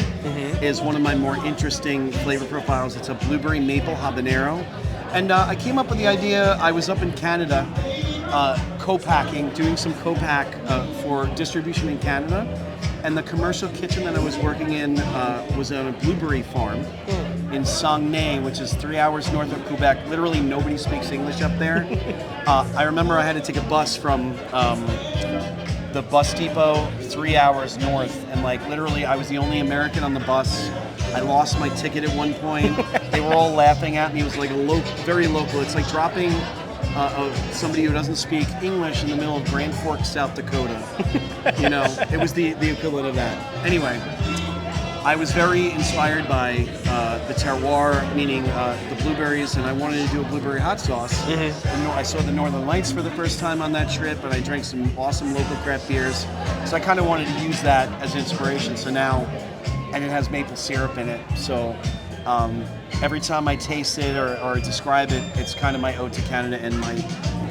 is one of my more interesting flavor profiles. It's a blueberry maple habanero. And I came up with the idea, I was up in Canada co-packing, doing some co-pack for distribution in Canada. And the commercial kitchen that I was working in was on a blueberry farm in Saguenay, which is 3 hours north of Quebec. Literally nobody speaks English up there. I remember I had to take a bus from the bus depot 3 hours north, and like literally I was the only American on the bus. I lost my ticket at one point. They were all laughing at me. It was like very local. It's like dropping somebody who doesn't speak English in the middle of Grand Forks, South Dakota. It was the equivalent of that. Anyway, I was very inspired by the terroir, meaning the blueberries, and I wanted to do a blueberry hot sauce. I saw the Northern Lights for the first time on that trip, and I drank some awesome local craft beers. So I kind of wanted to use that as inspiration. So now, and it has maple syrup in it. So every time I taste it or describe it, it's kind of my ode to Canada and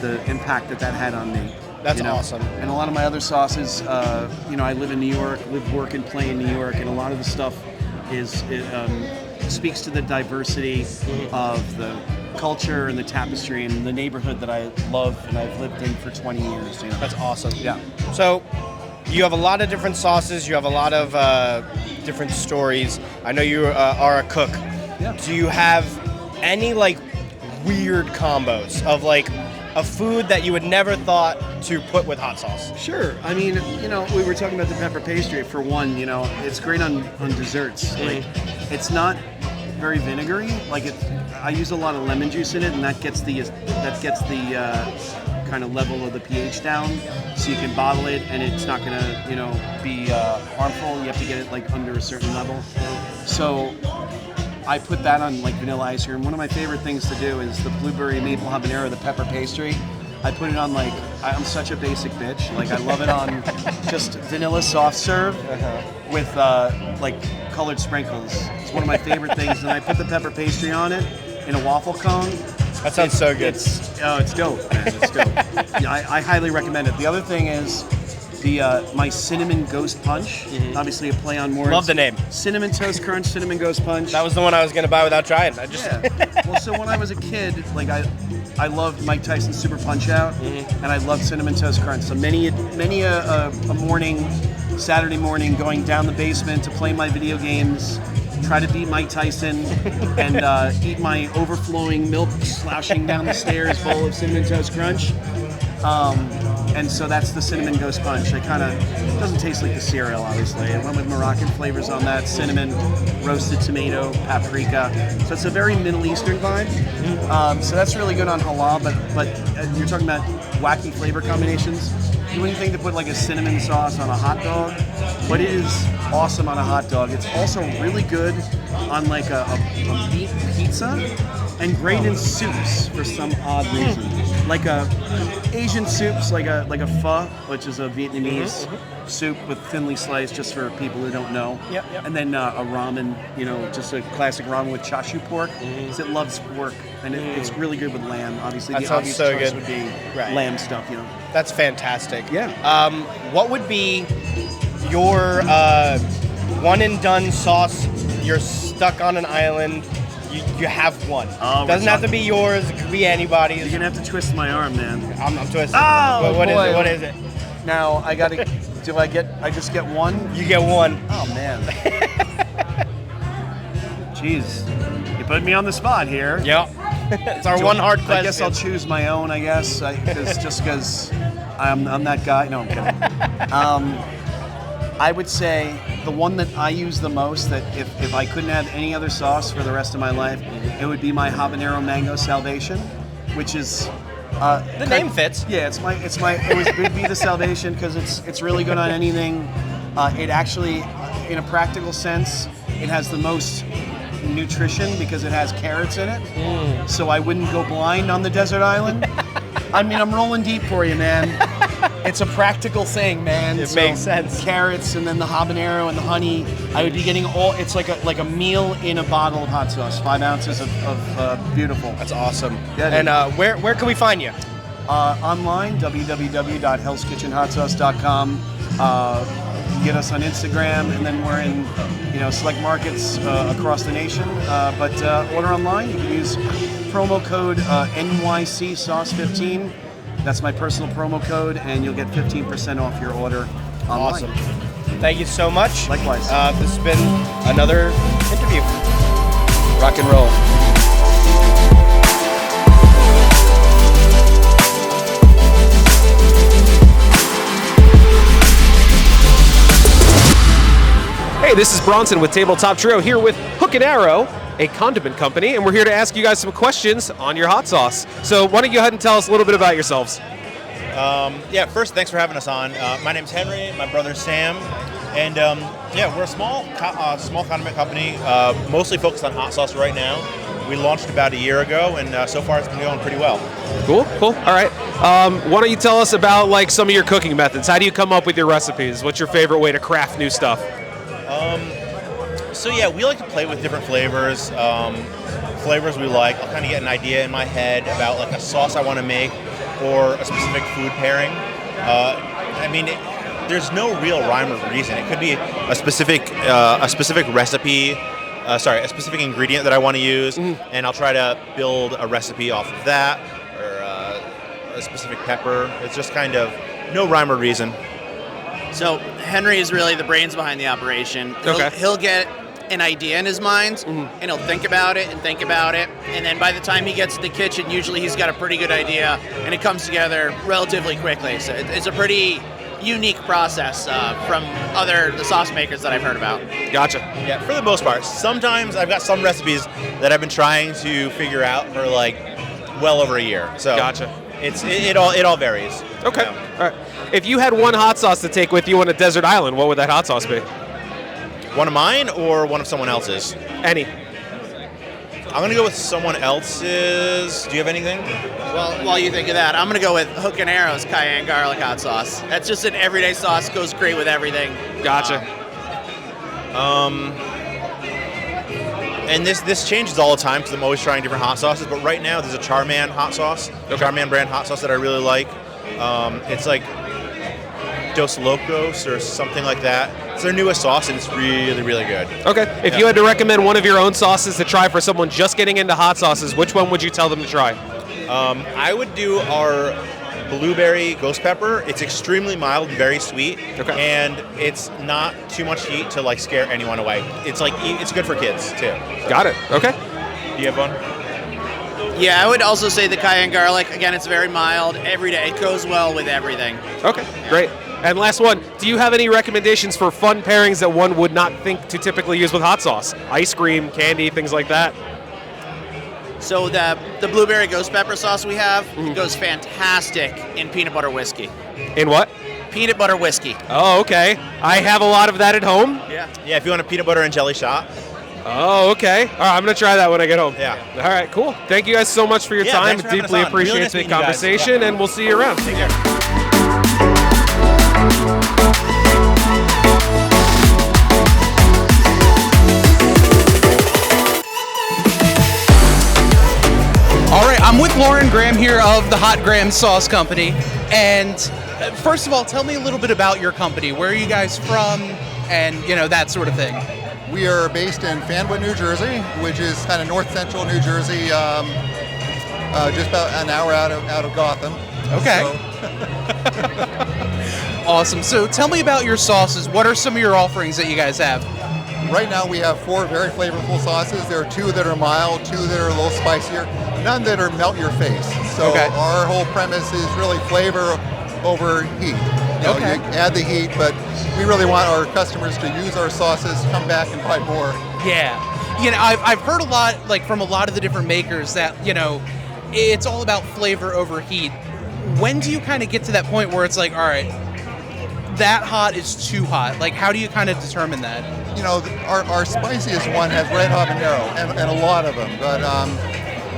the impact that had on me. That's awesome. And a lot of my other sauces, I live in New York, work, and play in New York, and a lot of the stuff speaks to the diversity of the culture and the tapestry and the neighborhood that I love and I've lived in for 20 years. That's awesome. Yeah. So you have a lot of different sauces. You have a lot of different stories. I know you are a cook. Yeah. Do you have any weird combos of a food that you would never thought to put with hot sauce? Sure. I mean, we were talking about the pepper pastry for one. It's great on desserts. It's not very vinegary. I use a lot of lemon juice in it, and that gets the kind of level of the pH down, so you can bottle it, and it's not gonna be harmful. You have to get it under a certain level. So I put that on vanilla ice cream. One of my favorite things to do is the blueberry maple habanero, the pepper pastry. I put it on I'm such a basic bitch. I love it on just vanilla soft serve with colored sprinkles. It's one of my favorite things. And I put the pepper pastry on it in a waffle cone. That sounds so good. It's dope, man. It's dope. Yeah, I highly recommend it. The other thing is my cinnamon ghost punch. Obviously a play on words. Love the name. Cinnamon toast crunch, cinnamon ghost punch. That was the one I was going to buy without trying. Yeah. Well, so when I was a kid, I loved Mike Tyson's Super Punch Out, and I loved cinnamon toast crunch. So many a morning, Saturday morning, going down the basement to play my video games, try to beat Mike Tyson, and eat my overflowing milk sloshing down the stairs bowl of cinnamon toast crunch. And so that's the cinnamon ghost punch. It kind of doesn't taste like the cereal, obviously. I went with Moroccan flavors on that: cinnamon, roasted tomato, paprika. So it's a very Middle Eastern vibe. So that's really good on halal. But you're talking about wacky flavor combinations. You wouldn't think to put a cinnamon sauce on a hot dog, but it is awesome on a hot dog. It's also really good on a meat pizza, and great in soups for some odd reason. Asian soups, like a pho, which is a Vietnamese soup with thinly sliced, just for people who don't know. Yep. And then a ramen, just a classic ramen with chashu pork. So it loves pork, and it's really good with lamb. Obviously, that the sounds obvious so choice good. would be Right. lamb stuff. That's fantastic. Yeah. What would be your one and done sauce? You're stuck on an island. you have one. Oh, Doesn't have to be yours. It could be anybody's. You're gonna have to twist my arm, man. I'm twisting. Oh, What is boy. it? What is it? Now I gotta. I just get one? You get one. Oh man. Jeez, you put me on the spot here. Yep. It's our one hard question. I guess I'll choose my own. I guess because I'm that guy. No, I'm kidding. I would say the one that I use the most, that if I couldn't have any other sauce for the rest of my life, it would be my habanero mango salvation, which is the name fits. Yeah, it would be the salvation because it's really good on anything. It actually, in a practical sense, it has the most nutrition because it has carrots in it. So I wouldn't go blind on the desert island. I mean, I'm rolling deep for you, man. It's a practical thing, man. It makes sense. Carrots and then the habanero and the honey. I would be getting all. It's like a meal in a bottle of hot sauce. 5 ounces of beautiful. That's awesome. Yeah, and where can we find you? Online, www.hellskitchenhotsauce.com. You can get us on Instagram, and then we're in select markets across the nation. But order online. You can use promo code NYC Sauce 15. That's my personal promo code, and you'll get 15% off your order online. Awesome. Thank you so much. Likewise. This has been another interview. Rock and roll. Hey, this is Bronson with Tabletop Trio here with Hook and Arrow, a condiment company, and we're here to ask you guys some questions on your hot sauce. So why don't you go ahead and tell us a little bit about yourselves? First, thanks for having us on. My name's Henry, my brother's Sam, and we're a small condiment company, mostly focused on hot sauce right now. We launched about a year ago, and so far it's been going pretty well. Cool. All right. Why don't you tell us about some of your cooking methods? How do you come up with your recipes? What's your favorite way to craft new stuff? We like to play with different flavors, flavors we like. I'll kind of get an idea in my head about a sauce I want to make or a specific food pairing. There's no real rhyme or reason. It could be a specific recipe, a specific ingredient that I want to use, and I'll try to build a recipe off of that, or a specific pepper. It's just kind of no rhyme or reason. So Henry is really the brains behind the operation. He'll get an idea in his mind, and he'll think about it, and then by the time he gets to the kitchen, usually he's got a pretty good idea, and it comes together relatively quickly. So it's a pretty unique process from the sauce makers that I've heard about. Gotcha. Yeah, for the most part. Sometimes I've got some recipes that I've been trying to figure out for well over a year. So gotcha. It all varies. Okay. All right. If you had one hot sauce to take with you on a desert island, what would that hot sauce be? One of mine or one of someone else's? Any. I'm going to go with someone else's. Do you have anything? Well, while you think of that, I'm going to go with Hook and Arrow's cayenne garlic hot sauce. That's just an everyday sauce, goes great with everything. Gotcha. And this changes all the time because I'm always trying different hot sauces. But right now, there's a Charman hot sauce, Charman brand hot sauce that I really like. It's like Dos Locos or something like that. It's their newest sauce, and it's really, really good. Okay. If you had to recommend one of your own sauces to try for someone just getting into hot sauces, which one would you tell them to try? I would do our blueberry ghost pepper. It's extremely mild and very sweet, and it's not too much heat to scare anyone away. It's good for kids too. So. Got it. Okay. Do you have one? Yeah, I would also say the cayenne garlic. Again, it's very mild, every day. It goes well with everything. Okay, great. And last one, do you have any recommendations for fun pairings that one would not think to typically use with hot sauce? Ice cream, candy, things like that? So the blueberry ghost pepper sauce we have goes fantastic in peanut butter whiskey. In what? Peanut butter whiskey. Oh, okay. I have a lot of that at home. Yeah. Yeah, if you want a peanut butter and jelly shot. Oh, okay. All right, I'm going to try that when I get home. Yeah. All right, cool. Thank you guys so much for your time. Deeply appreciate the conversation, and we'll see you around. Take care. All right, I'm with Lauren Graham here of the Hot Graham Sauce Company. And first of all, tell me a little bit about your company. Where are you guys from? And, that sort of thing. We are based in Fanwood, New Jersey, which is kind of north central New Jersey, just about an hour out of Gotham. Okay. Awesome. So tell me about your sauces. What are some of your offerings that you guys have? Right now we have 4 very flavorful sauces. There are 2 that are mild, 2 that are a little spicier, none that are melt your face. So our whole premise is really flavor over heat. You add the heat, but we really want our customers to use our sauces, come back and buy more. Yeah. I've heard a lot, like from a lot of the different makers that, it's all about flavor over heat. When do you kind of get to that point where it's like, all right, that hot is too hot? Like, how do you kind of determine that? Our spiciest one has red habanero, and a lot of them. But,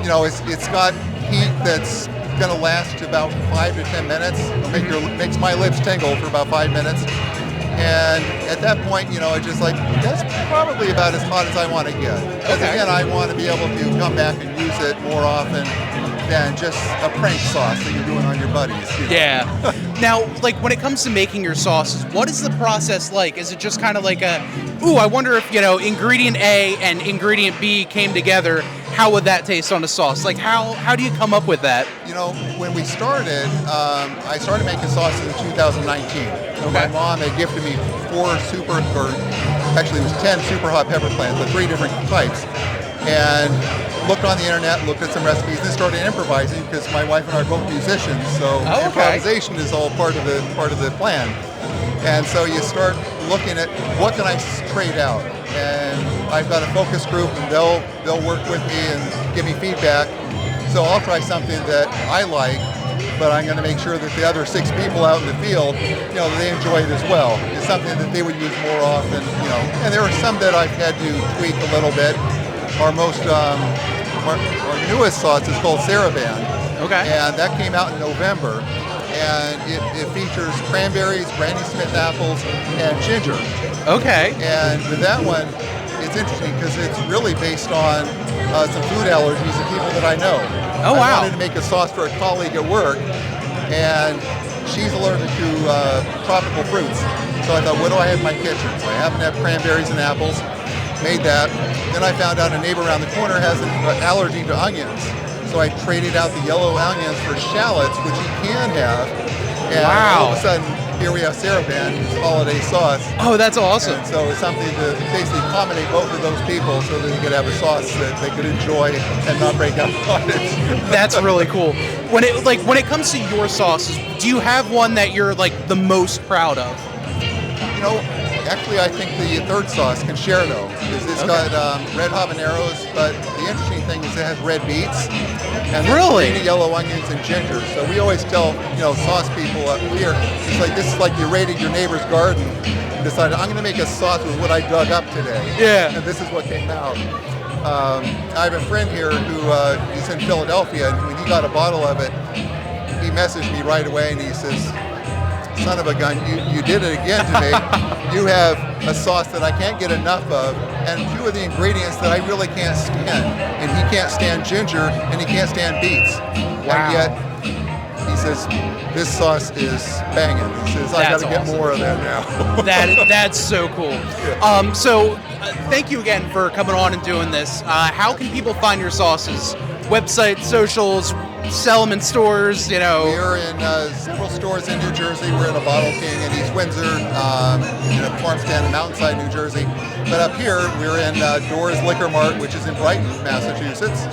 it's got heat that's going to last about 5 to 10 minutes. Makes my lips tingle for about 5 minutes. And at that point, it's just like, that's probably about as hot as I want to get. Because again, I want to be able to come back and use it more often than just a prank sauce that you're doing on your buddies. Yeah. Now, like when it comes to making your sauces, what is the process like? Is it just kind of like I wonder if, ingredient A and ingredient B came together, how would that taste on a sauce? Like how do you come up with that? When we started, I started making sauces in 2019. My mom had gifted me 10 super hot pepper plants with 3 different types. And looked on the internet, looked at some recipes, and started improvising because my wife and I are both musicians, so improvisation is all part of the plan. And so you start looking at what can I trade out, and I've got a focus group, and they'll work with me and give me feedback. So I'll try something that I like, but I'm going to make sure that the other 6 people out in the field, they enjoy it as well. It's something that they would use more often, And there are some that I've had to tweak a little bit. Our newest sauce is called Saraban. And that came out in November. And it features cranberries, Granny Smith apples, and ginger. And with that one, it's interesting because it's really based on some food allergies of people that I know. I wanted to make a sauce for a colleague at work, and she's allergic to tropical fruits. So I thought, what do I have in my kitchen? So I happen to have cranberries and apples. Made that. Then I found out a neighbor around the corner has an allergy to onions. So I traded out the yellow onions for shallots, which he can have. And all of a sudden, here we have Saraban, holiday sauce. Oh, that's awesome. And so it's something to basically accommodate both of those people so that they could have a sauce that they could enjoy and not break up on it. That's really cool. When it comes to your sauces, do you have one that you're like the most proud of? Actually, I think the 3rd sauce, Concerto, it's got red habaneros, but the interesting thing is it has red beets and green yellow onions and ginger. So we always tell sauce people up here, it's like this is like you raided your neighbor's garden and decided I'm going to make a sauce with what I dug up today. Yeah. And this is what came out. I have a friend here who is in Philadelphia, and when he got a bottle of it, he messaged me right away and he says, "Son of a gun, you did it again to me. You have a sauce that I can't get enough of, and 2 of the ingredients that I really can't stand. And he can't stand ginger, and he can't stand beets. And yet, he says, this sauce is banging. He says, I got to get more of that now." That's so cool. Thank you again for coming on and doing this. How can people find your sauces? Website, socials, sell them in stores, We are in several stores in New Jersey. We're in a Bottle King in East Windsor, in a farm stand in Mountainside, New Jersey. But up here, we're in Doors Liquor Mart, which is in Brighton, Massachusetts.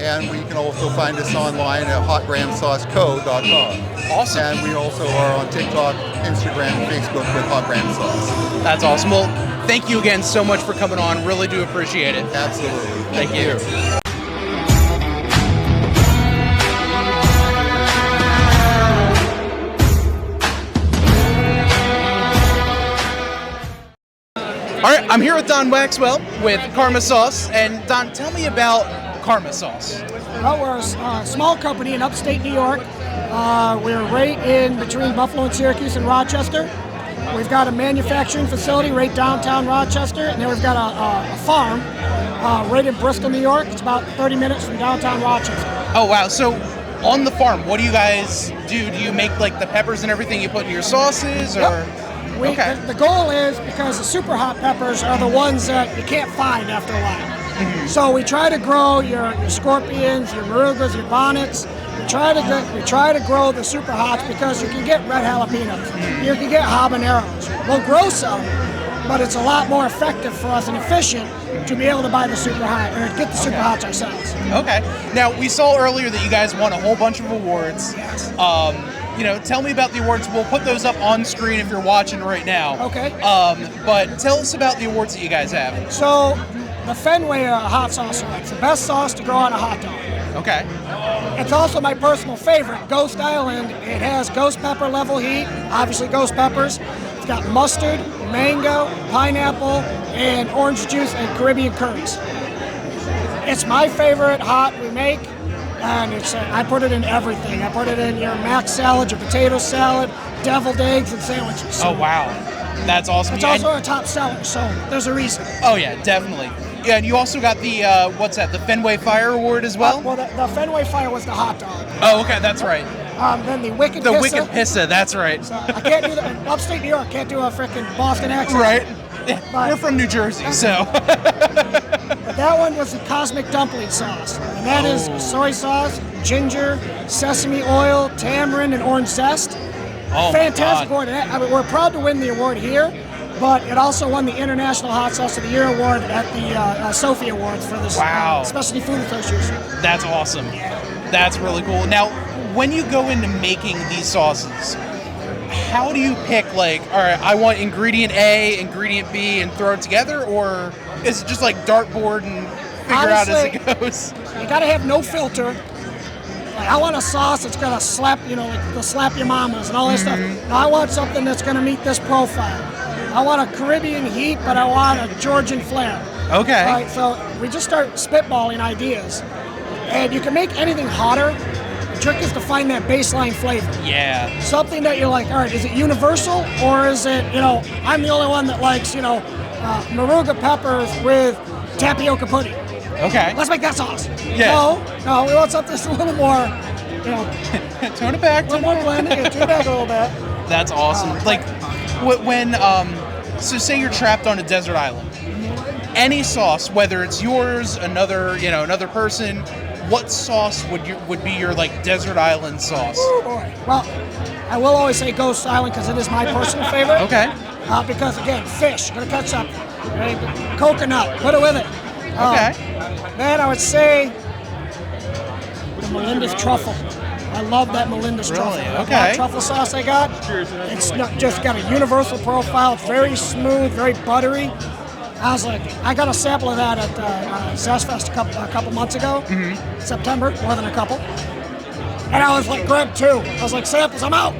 And we can also find us online at hotgramsauceco.com. Awesome. And we also are on TikTok, Instagram, and Facebook with Hot Gram Sauce. That's awesome. Well, thank you again so much for coming on. Really do appreciate it. Absolutely. Thank you. All right, I'm here with Don Waxwell with Karma Sauce. And Don, tell me about Karma Sauce. Well, we're a small company in upstate New York. We're right in between Buffalo and Syracuse and Rochester. We've got a manufacturing facility right downtown Rochester, and then we've got a farm right in Bristol, New York. It's about 30 minutes from downtown Rochester. Oh, wow. So on the farm, what do you guys do? Do you make like the peppers and everything you put in your sauces, or? Yep. The goal is, because the super hot peppers are the ones that you can't find after a while. So we try to grow your scorpions, your marugas, your bonnets. We try to grow the super hots because you can get red jalapenos. You can get habaneros. We'll grow some, but it's a lot more effective for us and efficient to be able to buy the super hot or get the super hots ourselves. Okay. Now, we saw earlier that you guys won a whole bunch of awards. Yes. Tell me about the awards. We'll put those up on screen if you're watching right now. Okay. But tell us about the awards that you guys have. So, the Fenway hot sauce award. It's the best sauce to grow on a hot dog. Okay. It's also my personal favorite, Ghost Island. It has ghost pepper level heat, obviously ghost peppers. It's got mustard, mango, pineapple, and orange juice and Caribbean curries. It's my favorite hot we make, and I put it in everything. I put it in your mac salad, your potato salad, deviled eggs, and sandwiches. Oh, wow. That's awesome. It's also a top seller, so there's a reason. Oh, yeah, definitely. Yeah, and you also got the, the Fenway Fire Award as well? The Fenway Fire was the hot dog. Oh, okay, that's right. Then the Wicked The Pissa. Wicked Pissa, that's right. So I can't do that. Upstate New York, can't do a freaking Boston accent. Right. Yeah, we're from New Jersey, so. But that one was the Cosmic Dumpling Sauce. And that is soy sauce, ginger, sesame oil, tamarind, and orange zest. Oh, fantastic award. I mean, we're proud to win the award here, but it also won the International Hot Sauce of the Year award at the Sophie Awards for this Specialty Food Association. That's awesome. That's really cool. Now, when you go into making these sauces, how do you pick, like, all right, I want ingredient A, ingredient B, and throw it together, or is it just like dartboard and figure out as it goes? You gotta have no filter. Like, I want a sauce that's gonna slap, like the slap your mamas and all that stuff. Now, I want something that's gonna meet this profile. I want a Caribbean heat, but I want a Georgian flair. Okay. All right, so we just start spitballing ideas. And you can make anything hotter. The trick is to find that baseline flavor. Yeah. Something that you're like, all right, is it universal, or is it, I'm the only one that likes, maruga peppers with tapioca pudding. Okay. Let's make that sauce. Yeah. No, we want something that's a little more, tone it back. A little more blended. Tune it back a little bit. That's awesome. So say you're trapped on a desert island. Any sauce, whether it's yours, another person, what sauce would be your like desert island sauce? Oh boy. Well, I will always say Ghost Island because it is my personal favorite. Okay. Because again, fish, gonna catch something. Right? Coconut, put it with it. Okay. Then I would say the Melinda's truffle. I love that Melinda's truffle. Okay. That truffle sauce I got. It's just got a universal profile. It's very smooth, very buttery. I was like, I got a sample of that at Zest Fest a couple months ago, September, more than a couple. And I was like, grab two. I was like, samples, I'm out.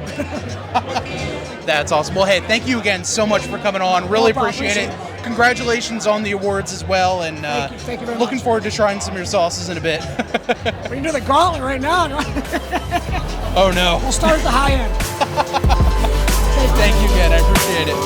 That's awesome. Well, hey, thank you again so much for coming on. Really No problem. appreciate it. Congratulations on the awards as well, and Thank you very looking much. forward to trying some of your sauces in a bit. We can do the gauntlet right now. Oh no. We'll start at the high end. Thank you again. I appreciate it.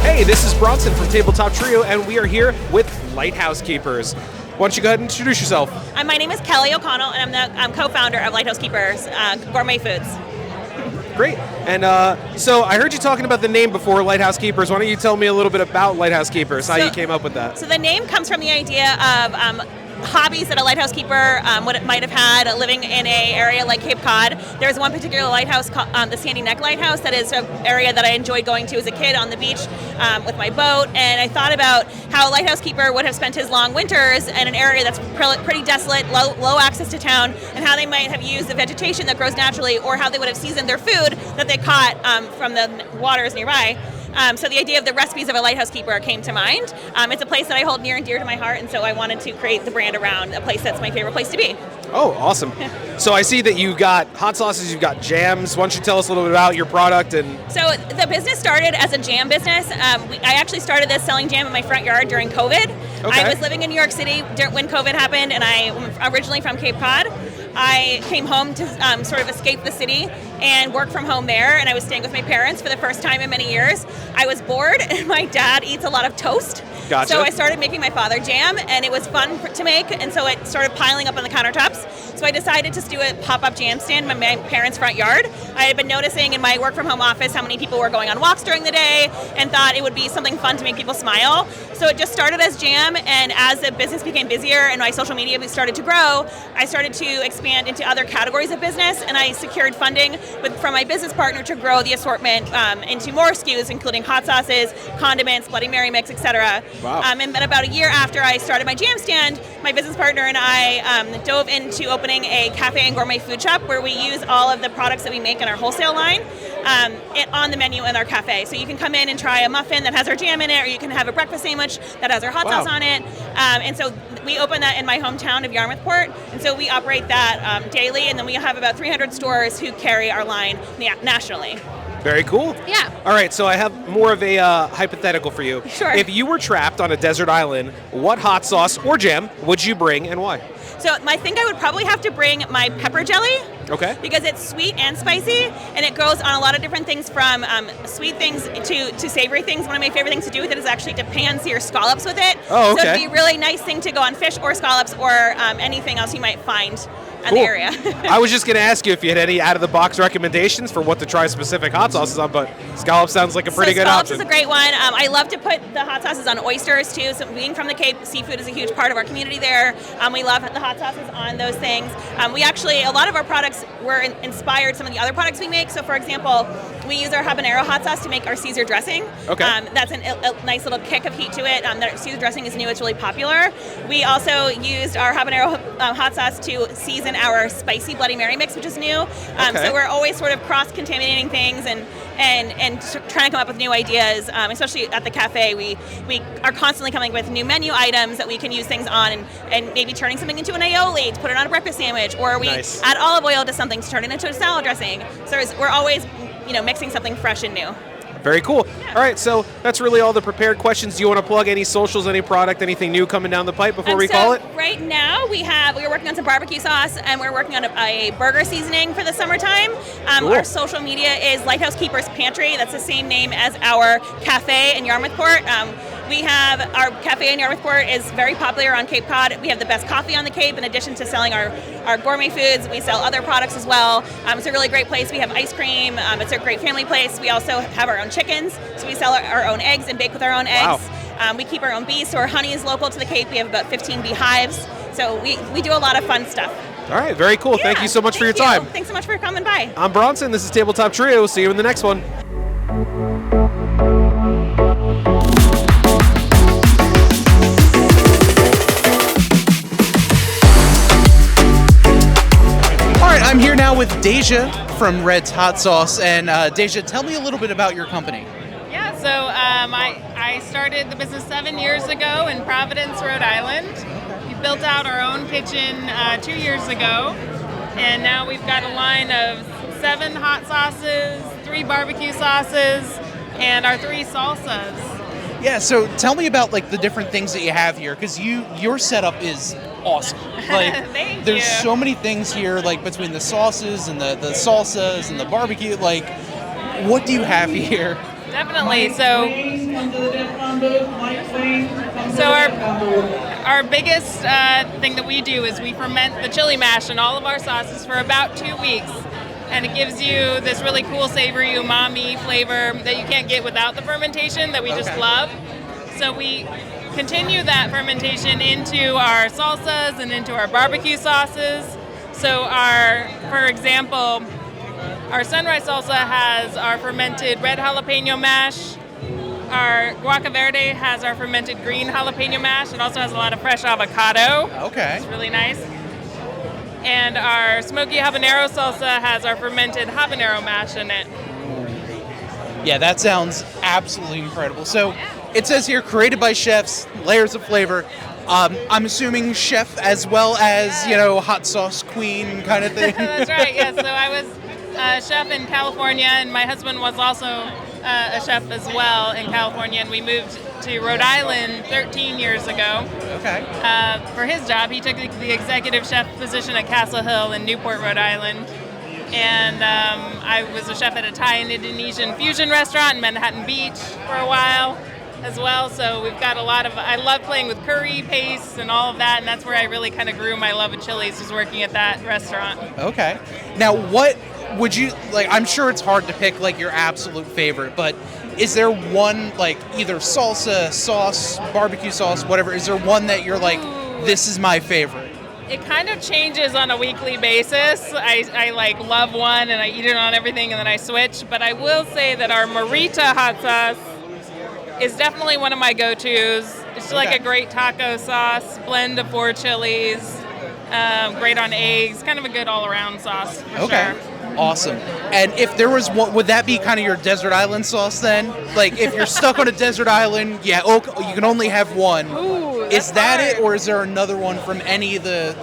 Hey, this is Bronson from Tabletop Trio, and we are here with Lighthouse Keepers. Why don't you go ahead and introduce yourself? My name is Kelly O'Connell, and I'm co-founder of Lighthouse Keepers Gourmet Foods. Great. And so I heard you talking about the name before, Lighthouse Keepers. Why don't you tell me a little bit about Lighthouse Keepers, how you came up with that? So the name comes from the idea of hobbies that a lighthouse keeper might have had living in an area like Cape Cod. There's one particular lighthouse, the Sandy Neck Lighthouse, that is an area that I enjoyed going to as a kid on the beach with my boat. And I thought about how a lighthouse keeper would have spent his long winters in an area that's pretty desolate, low access to town, and how they might have used the vegetation that grows naturally, or how they would have seasoned their food that they caught from the waters nearby. So the idea of the recipes of a lighthouse keeper came to mind. It's a place that I hold near and dear to my heart, and so I wanted to create the brand around a place that's my favorite place to be. Oh, awesome. So I see that you've got hot sauces, you've got jams. Why don't you tell us a little bit about your product? And So the business started as a jam business. I actually started this selling jam in my front yard during COVID. Okay. I was living in New York City when COVID happened, and I'm originally from Cape Cod. I came home to sort of escape the city and work from home there, and I was staying with my parents for the first time in many years. I was bored, and my dad eats a lot of toast. Gotcha. So I started making my father jam, and it was fun to make, and so it started piling up on the countertops. So I decided to do a pop-up jam stand in my parents' front yard. I had been noticing in my work-from-home office how many people were going on walks during the day, and thought it would be something fun to make people smile. So it just started as jam, and as the business became busier and my social media started to grow, I started to expand into other categories of business, and I secured funding from my business partner to grow the assortment into more SKUs, including hot sauces, condiments, Bloody Mary mix, etc. Wow. And then about a year after I started my jam stand, my business partner and I dove into opening a cafe and gourmet food shop where we use all of the products that we make in our wholesale line on the menu in our cafe. So you can come in and try a muffin that has our jam in it, or you can have a breakfast sandwich that has our hot sauce on it. And so we opened that in my hometown of Yarmouthport, and so we operate that daily, and then we have about 300 stores who carry our line nationally. Very cool. Yeah. All right, so I have more of a hypothetical for you. Sure. If you were trapped on a desert island, what hot sauce or jam would you bring and why? So I think I would probably have to bring my pepper jelly. Okay. Because it's sweet and spicy, and it goes on a lot of different things, from sweet things to savory things. One of my favorite things to do with it is actually to pan-sear scallops with it. Oh, okay. So it'd be a really nice thing to go on fish or scallops or anything else you might find in Cool. the area. I was just going to ask you if you had any out-of-the-box recommendations for what to try specific hot sauces on, but scallop sounds like a pretty good scallops option. is a great one. I love to put the hot sauces on oysters too. So being from the Cape, seafood is a huge part of our community there. We love the hot sauces on those things. We actually, a lot of our products were inspired some of the other products we make. So for example, we use our habanero hot sauce to make our Caesar dressing. Okay. That's a nice little kick of heat to it. That Caesar dressing is new, it's really popular. We also used our habanero hot sauce to season our spicy Bloody Mary mix, which is new. Okay. So we're always sort of cross-contaminating things and trying to come up with new ideas, especially at the cafe. We are constantly coming with new menu items that we can use things on, and maybe turning something into an aioli to put it on a breakfast sandwich, or we Nice. add olive oil to something to turn it into a salad dressing. So we're always mixing something fresh and new. Very cool. All right, so that's really all the prepared questions. Do you want to plug any socials, any product, anything new coming down the pipe before we call it? Right now we're working on some barbecue sauce, and we're working on a burger seasoning for the summertime. Cool. Our social media is Lighthouse Keepers Pantry. That's the same name as our cafe in Yarmouthport. We have our cafe in Yarmouthport is very popular on Cape Cod. We have the best coffee on the Cape. In addition to selling our gourmet foods, we sell other products as well. It's a really great place. We have ice cream. It's a great family place. We also have our own chickens, so we sell our own eggs and bake with our own eggs. Wow. We keep our own bees, so our honey is local to the Cape. We have about 15 beehives, so we do a lot of fun stuff. All right, very cool. Thank you so much for your time. Thanks so much for coming by. I'm Bronson. This is Tabletop Trio. See you in the next one. I'm here now with Deja from Rhed's Hot Sauce, and Deja, tell me a little bit about your company. Yeah, so I started the business 7 years ago in Providence, Rhode Island. We built out our own kitchen 2 years ago, and now we've got a line of 7 hot sauces, 3 barbecue sauces, and our 3 salsas. Yeah, so tell me about the different things that you have here, because your setup is awesome. Thank there's you. so many things here, between the sauces and the salsas and the barbecue. What do you have here? Definitely. So our biggest thing that we do is we ferment the chili mash in all of our sauces for about 2 weeks. And it gives you this really cool savory umami flavor that you can't get without the fermentation that we just love. So we continue that fermentation into our salsas and into our barbecue sauces. So for example, our sunrise salsa has our fermented red jalapeno mash. Our guaca verde has our fermented green jalapeno mash. It also has a lot of fresh avocado. Okay. It's really nice. And our smoky habanero salsa has our fermented habanero mash in it. Yeah, that sounds absolutely incredible. So it says here, created by chefs, layers of flavor. I'm assuming chef as well as, hot sauce queen kind of thing. That's right, yeah. So I was a chef in California, and my husband was also a chef as well in California, and we moved to Rhode Island 13 years ago. Okay. For his job, he took the executive chef position at Castle Hill in Newport, Rhode Island. and I was a chef at a Thai and Indonesian fusion restaurant in Manhattan Beach for a while as well. So we've got a lot of, I love playing with curry pastes and all of that, and that's where I really kind of grew my love of chilies, was working at that restaurant. Okay. Now, what would you, like, I'm sure it's hard to pick, like, your absolute favorite, but is there one, like, either salsa, sauce, barbecue sauce, whatever, is there one that you're like, this is my favorite? It kind of changes on a weekly basis. I like love one and I eat it on everything and then I switch. But I will say that our Marita hot sauce is definitely one of my go-tos. It's like a great taco sauce, blend of 4 chilies, great on eggs, kind of a good all-around sauce for sure. Awesome. And if there was one, would that be kind of your desert island sauce then? Like, if you're stuck on a desert island, you can only have one. Ooh, is that hard. It, or is there another one from any of the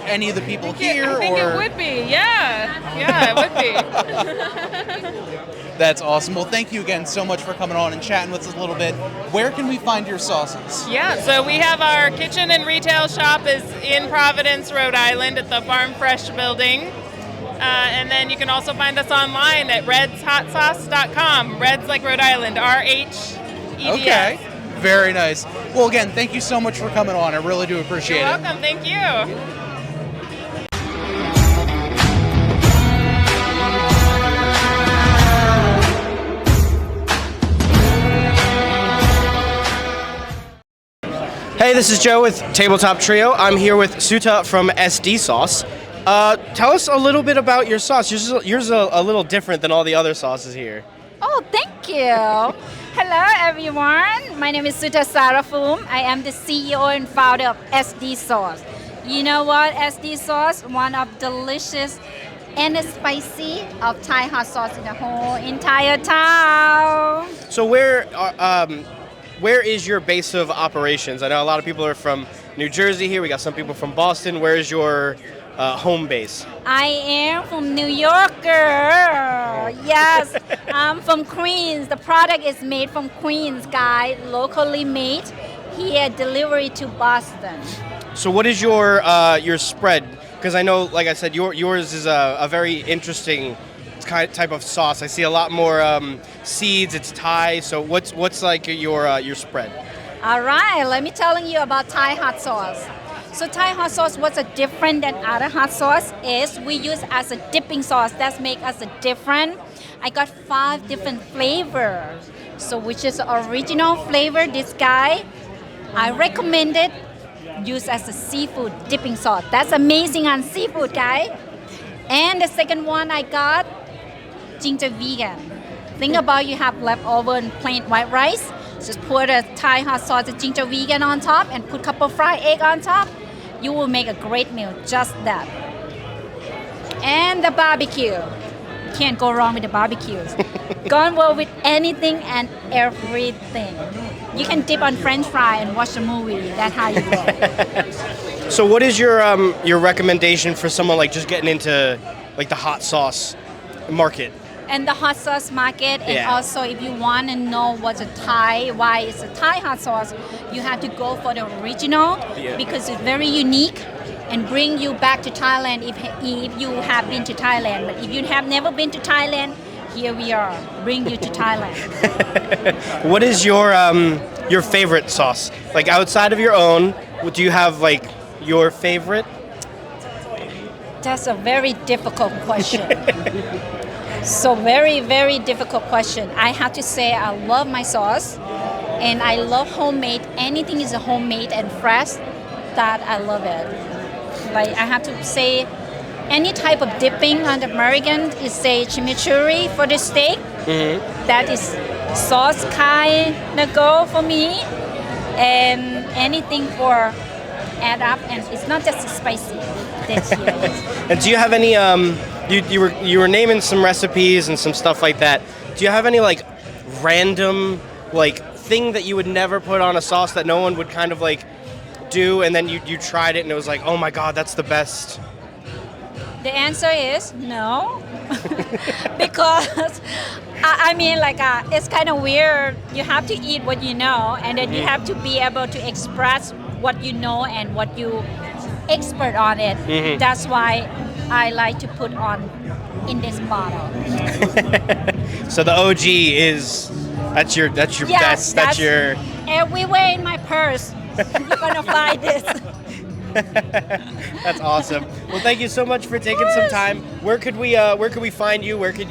people here? I think it would be. Yeah, it would be. That's awesome. Well, thank you again so much for coming on and chatting with us a little bit. Where can we find your sauces? Yeah, so we have our kitchen and retail shop is in Providence, Rhode Island at the Farm Fresh building. And then you can also find us online at rhedshotsauce.com. Reds like Rhode Island, RHEDS. Okay, very nice. Well, again, thank you so much for coming on. I really do appreciate You're it. welcome. Thank you. Hey, this is Joe with Tabletop Trio. I'm here with Suta from SD Sauce. Tell us a little bit about your sauce. Yours is a little different than all the other sauces here. Oh, thank you. Hello, everyone. My name is Suta Sarafum. I am the CEO and founder of SD Sauce. You know what? SD Sauce, one of delicious and spicy of Thai hot sauce in the whole entire town. So where is your base of operations? I know a lot of people are from New Jersey here. We got some people from Boston. Where is your home base? I am from New York, girl. Yes, I'm from Queens. The product is made from Queens, guys. Locally made. Here, delivery to Boston. So what is your spread? Because I know, like I said, yours is a very interesting type of sauce. I see a lot more seeds. It's Thai. So what's like your spread? All right, let me tell you about Thai hot sauce. So Thai hot sauce, what's different than other hot sauce is we use as a dipping sauce. That's make us different. I got 5 different flavors. So which is the original flavor, this guy. I recommend it use as a seafood dipping sauce. That's amazing on seafood, guy. And the second one I got, ginger vegan. Think about you have leftover and plain white rice. Just put a Thai hot sauce, a ginger vegan on top, and put a couple fried egg on top. You will make a great meal, just that. And the barbecue. Can't go wrong with the barbecues. Gone well with anything and everything. You can dip on French fry and watch the movie. That's how you go. So what is your recommendation for someone like just getting into like the hot sauce market? And the hot sauce market, and also if you want to know what's a Thai, why it's a Thai hot sauce, you have to go for the original because it's very unique and bring you back to Thailand if you have been to Thailand. But if you have never been to Thailand, here we are, bring you to Thailand. What is your favorite sauce? Like outside of your own, do you have like your favorite? That's a very difficult question. So very, very difficult question. I have to say I love my sauce and I love homemade. Anything is homemade and fresh, that I love it. Like I have to say any type of dipping on the American is say chimichurri for the steak. Mm-hmm. That is sauce kind of go for me. And anything for add up, and it's not just spicy. That's And do you have any you were naming some recipes and some stuff like that. Do you have any like random like thing that you would never put on a sauce that no one would kind of like do, and then you tried it and it was like, oh my god, that's the best? The answer is no. Because I mean like it's kind of weird. You have to eat what you know, and then you have to be able to express what you know and what you expert on it. Mm-hmm. That's why I like to put on in this bottle. So the OG is that's your Yes, best. That's your. Everywhere in my purse. You're gonna find this. That's awesome. Well, thank you so much for taking some time. Where could we find you? Where could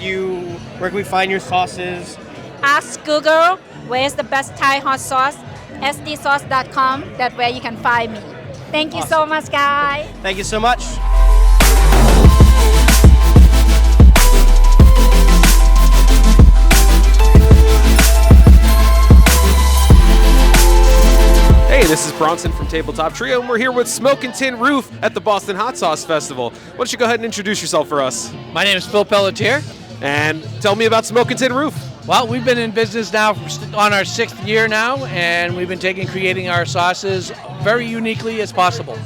we find your sauces? Ask Google where's the best Thai hot sauce. sdsauce.com. That's where you can find me. Thank you so much, guys. Thank you so much. Hey, this is Bronson from Tabletop Trio, and we're here with Smokin' Tin Roof at the Boston Hot Sauce Festival. Why don't you go ahead and introduce yourself for us? My name is Phil Pelletier. And tell me about Smokin' Tin Roof. Well, we've been in business now on our 6th year now, and we've been creating our sauces very uniquely as possible.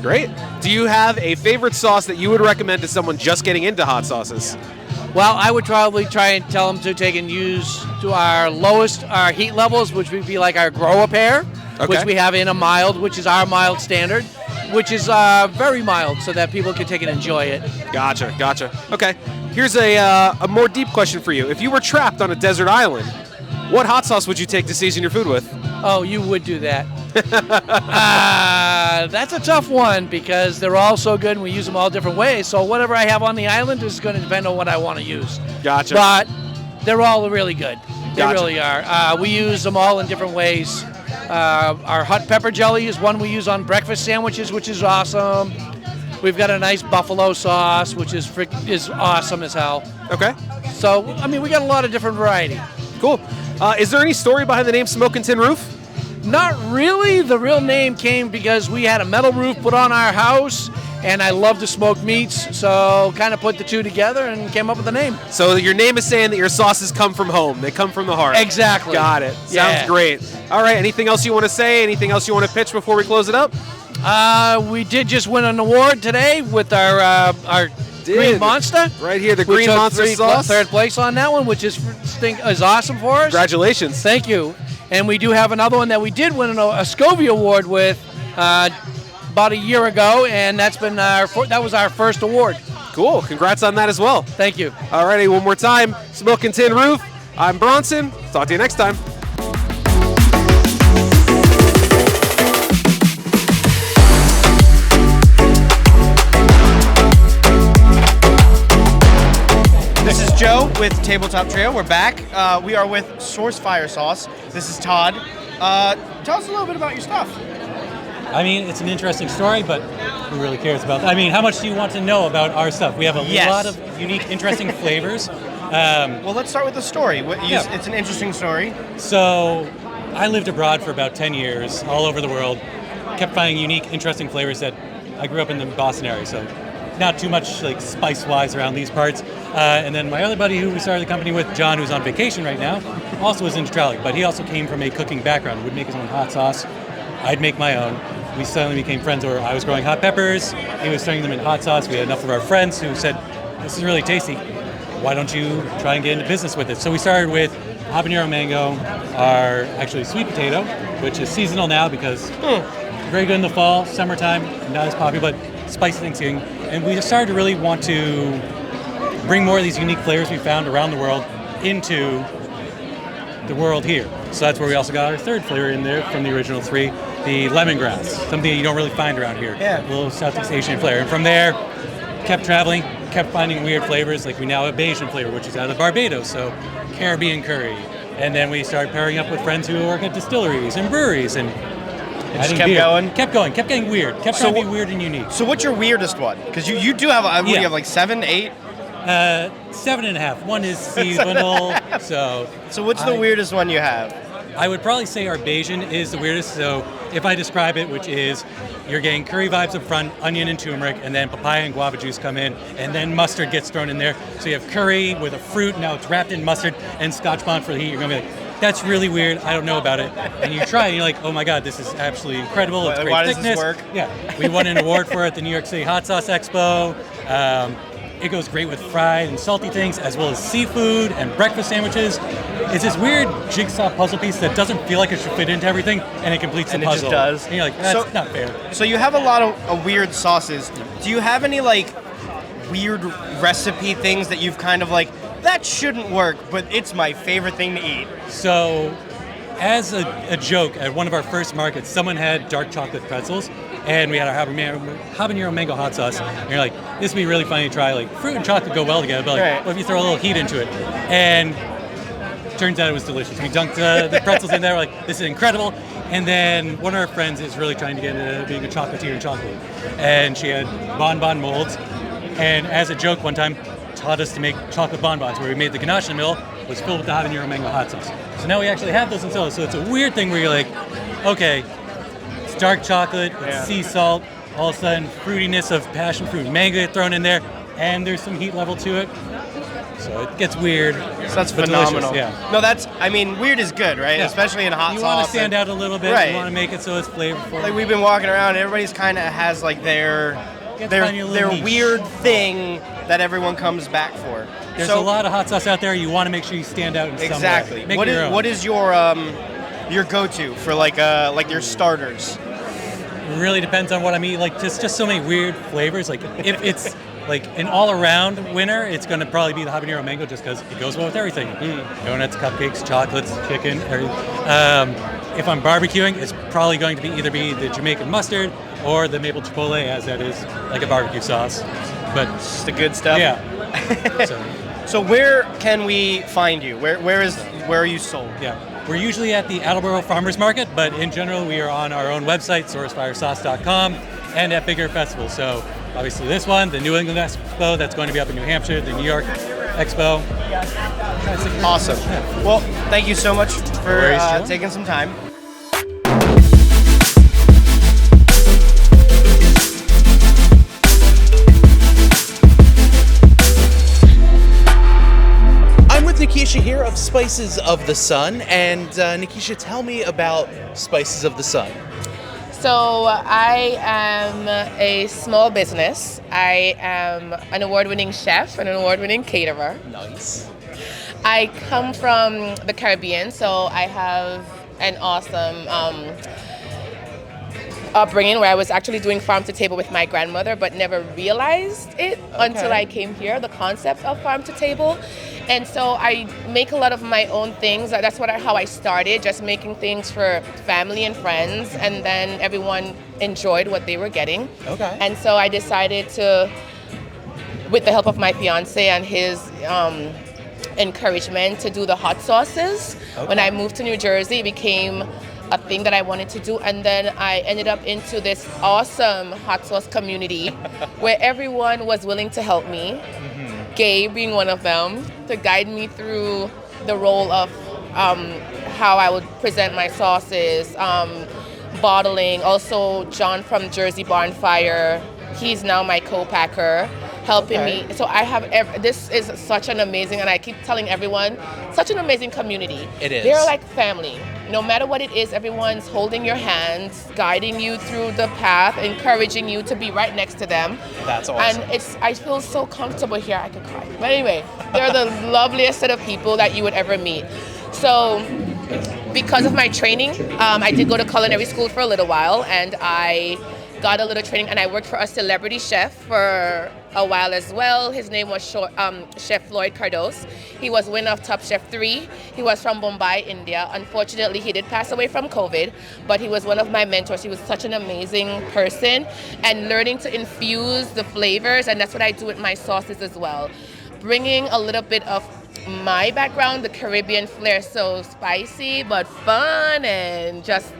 Great. Do you have a favorite sauce that you would recommend to someone just getting into hot sauces? Well, I would probably try and tell them to take and use to our lowest our heat levels, which would be like our grower pair, which we have in a mild, which is our mild standard, which is very mild, so that people can take and enjoy it. Gotcha. Okay. Here's a more deep question for you. If you were trapped on a desert island, what hot sauce would you take to season your food with? Oh, you would do that. That's a tough one because they're all so good and we use them all different ways. So whatever I have on the island is going to depend on what I want to use. Gotcha. But they're all really good. They Gotcha. really are. We use them all in different ways. Our hot pepper jelly is one we use on breakfast sandwiches, which is awesome. We've got a nice buffalo sauce, which is awesome as hell. Okay. So, I mean, we got a lot of different variety. Cool. Is there any story behind the name Smokin' Tin Roof? Not really. The real name came because we had a metal roof put on our house, and I love to smoke meats, so kind of put the two together and came up with the name. So your name is saying that your sauces come from home. They come from the heart. Exactly. Got it. Yeah. Sounds great. All right. Anything else you want to say? Anything else you want to pitch before we close it up? We did just win an award today with our Green Monster. Right here, the We Green took Monster sauce. third place on that one, which is awesome for us. Congratulations. Thank you. And we do have another one that we did win a Scovie Award with about a year ago, and that was our first award. Cool. Congrats on that as well. Thank you. All righty, one more time. Smokin' Tin Roof. I'm Bronson. Talk to you next time. This is Joe with Tabletop Trio. We're back. We are with SourceFire Sauce. This is Todd. Tell us a little bit about your stuff. I mean, it's an interesting story, but who really cares about that? I mean, how much do you want to know about our stuff? We have a lot of unique, interesting flavors. Well, let's start with the story. It's an interesting story. So, I lived abroad for about 10 years, all over the world. Kept finding unique, interesting flavors that I grew up in the Boston area, so not too much like spice-wise around these parts. And then my other buddy who we started the company with, John, who's on vacation right now, also was into traveling, but he also came from a cooking background, would make his own hot sauce. I'd make my own. We suddenly became friends where I was growing hot peppers, he was turning them in hot sauce. We had enough of our friends who said, this is really tasty. Why don't you try and get into business with it? So we started with habanero mango, our actually sweet potato, which is seasonal now because very good in the fall, summertime, not as popular, but spicy Thanksgiving. And we just started to really want to bring more of these unique flavors we found around the world into the world here. So that's where we also got our third flavor in there from the original three, the lemongrass, something you don't really find around here. Yeah. A little Southeast Asian flavor. And from there, kept traveling, kept finding weird flavors, like we now have Bayesian flavor, which is out of Barbados, so Caribbean curry. And then we started pairing up with friends who work at distilleries and breweries, and just kept going? Kept going, kept getting weird, kept trying to be weird and unique. So what's your weirdest one? Because you do have, what do you have, like 7, 8? 7.5. One is seasonal, so what's the weirdest one you have? I would probably say our Bayesian is the weirdest. So if I describe it, which is you're getting curry vibes up front, onion and turmeric, and then papaya and guava juice come in, and then mustard gets thrown in there. So you have curry with a fruit, now it's wrapped in mustard, and Scotch Bonnet for the heat. You're going to be like, that's really weird, I don't know about it. And you try, and you're like, oh my God, this is absolutely incredible. It's great Why thickness. does this work? Yeah, we won an award for it at the New York City Hot Sauce Expo. It goes great with fried and salty things, as well as seafood and breakfast sandwiches. It's this weird jigsaw puzzle piece that doesn't feel like it should fit into everything, and it completes the And it puzzle. just does. And you're like, that's not fair. So you have a lot of weird sauces. Do you have any weird recipe things that you've kind of like, that shouldn't work, but it's my favorite thing to eat? So, as a joke, at one of our first markets, someone had dark chocolate pretzels, and we had our habanero mango hot sauce. And you're like, this would be really funny to try. Like, fruit and chocolate go well together, but like, what if you throw a little heat into it? And turns out it was delicious. We dunked the pretzels in there, we're like, this is incredible. And then one of our friends is really trying to get into being a chocolatier in chocolate. And she had bonbon molds. And as a joke one time, taught us to make chocolate bonbons, where we made the ganache in the middle, was filled with the habanero mango hot sauce. So now we actually have those in solo. So it's a weird thing where you're like, okay, it's dark chocolate, it's sea salt, all of a sudden fruitiness of passion fruit and mango get thrown in there, and there's some heat level to it. So it gets weird. So that's phenomenal. Yeah. No, that's, I mean, weird is good, right? Yeah. Especially in hot sauce. You want to stand out a little bit. Right. You want to make it so it's flavorful. Like we've been walking around, everybody's kind of has like their weird thing that everyone comes back for. There's a lot of hot sauce out there. You want to make sure you stand out in some way. Exactly. Make What your is own. what is your go-to for like your starters? Really depends on what I mean. Like just so many weird flavors. Like if it's like an all-around winner, it's going to probably be the habanero mango, just because it goes well with everything. Donuts, cupcakes, chocolates, chicken. If I'm barbecuing, it's probably going to be either the Jamaican mustard or the maple chipotle, as that is like a barbecue sauce. But it's the good stuff. Yeah. So where can we find you? Where are you sold? Yeah. We're usually at the Attleboro Farmers Market, but in general, we are on our own website, SourceFireSauce.com, and at bigger festivals. So obviously this one, the New England Expo, that's going to be up in New Hampshire, the New York Expo. Awesome. Well, thank you so much for taking some time. Nikisha here of Spices of the Sun, and Nikisha, tell me about Spices of the Sun. So I am a small business. I am an award-winning chef and an award-winning caterer. Nice. I come from the Caribbean, so I have an awesome upbringing where I was actually doing farm to table with my grandmother, but never realized it until I came here, the concept of farm to table. And so I make a lot of my own things. That's how I started, just making things for family and friends, and then everyone enjoyed what they were getting. Okay. And so I decided to, with the help of my fiance and his encouragement, to do the hot sauces. Okay. When I moved to New Jersey, it became a thing that I wanted to do, and then I ended up into this awesome hot sauce community where everyone was willing to help me. Gabe being one of them, to guide me through the role of how I would present my sauces, bottling. Also, John from Jersey Barnfire, he's now my co-packer, helping me. So I have, this is such an amazing, and I keep telling everyone, such an amazing community. It is. They're like family. No matter what it is, everyone's holding your hands, guiding you through the path, encouraging you to be right next to them. That's awesome. And I feel so comfortable here, I could cry. But anyway, they're the loveliest set of people that you would ever meet. So because of my training, I did go to culinary school for a little while, and I got a little training, and I worked for a celebrity chef for a while as well. His name was Chef Floyd Cardos. He was winner of Top Chef 3. He was from Mumbai, India. Unfortunately, he did pass away from COVID, but he was one of my mentors. He was such an amazing person, and learning to infuse the flavors, and that's what I do with my sauces as well. Bringing a little bit of my background, the Caribbean flair, so spicy but fun, and just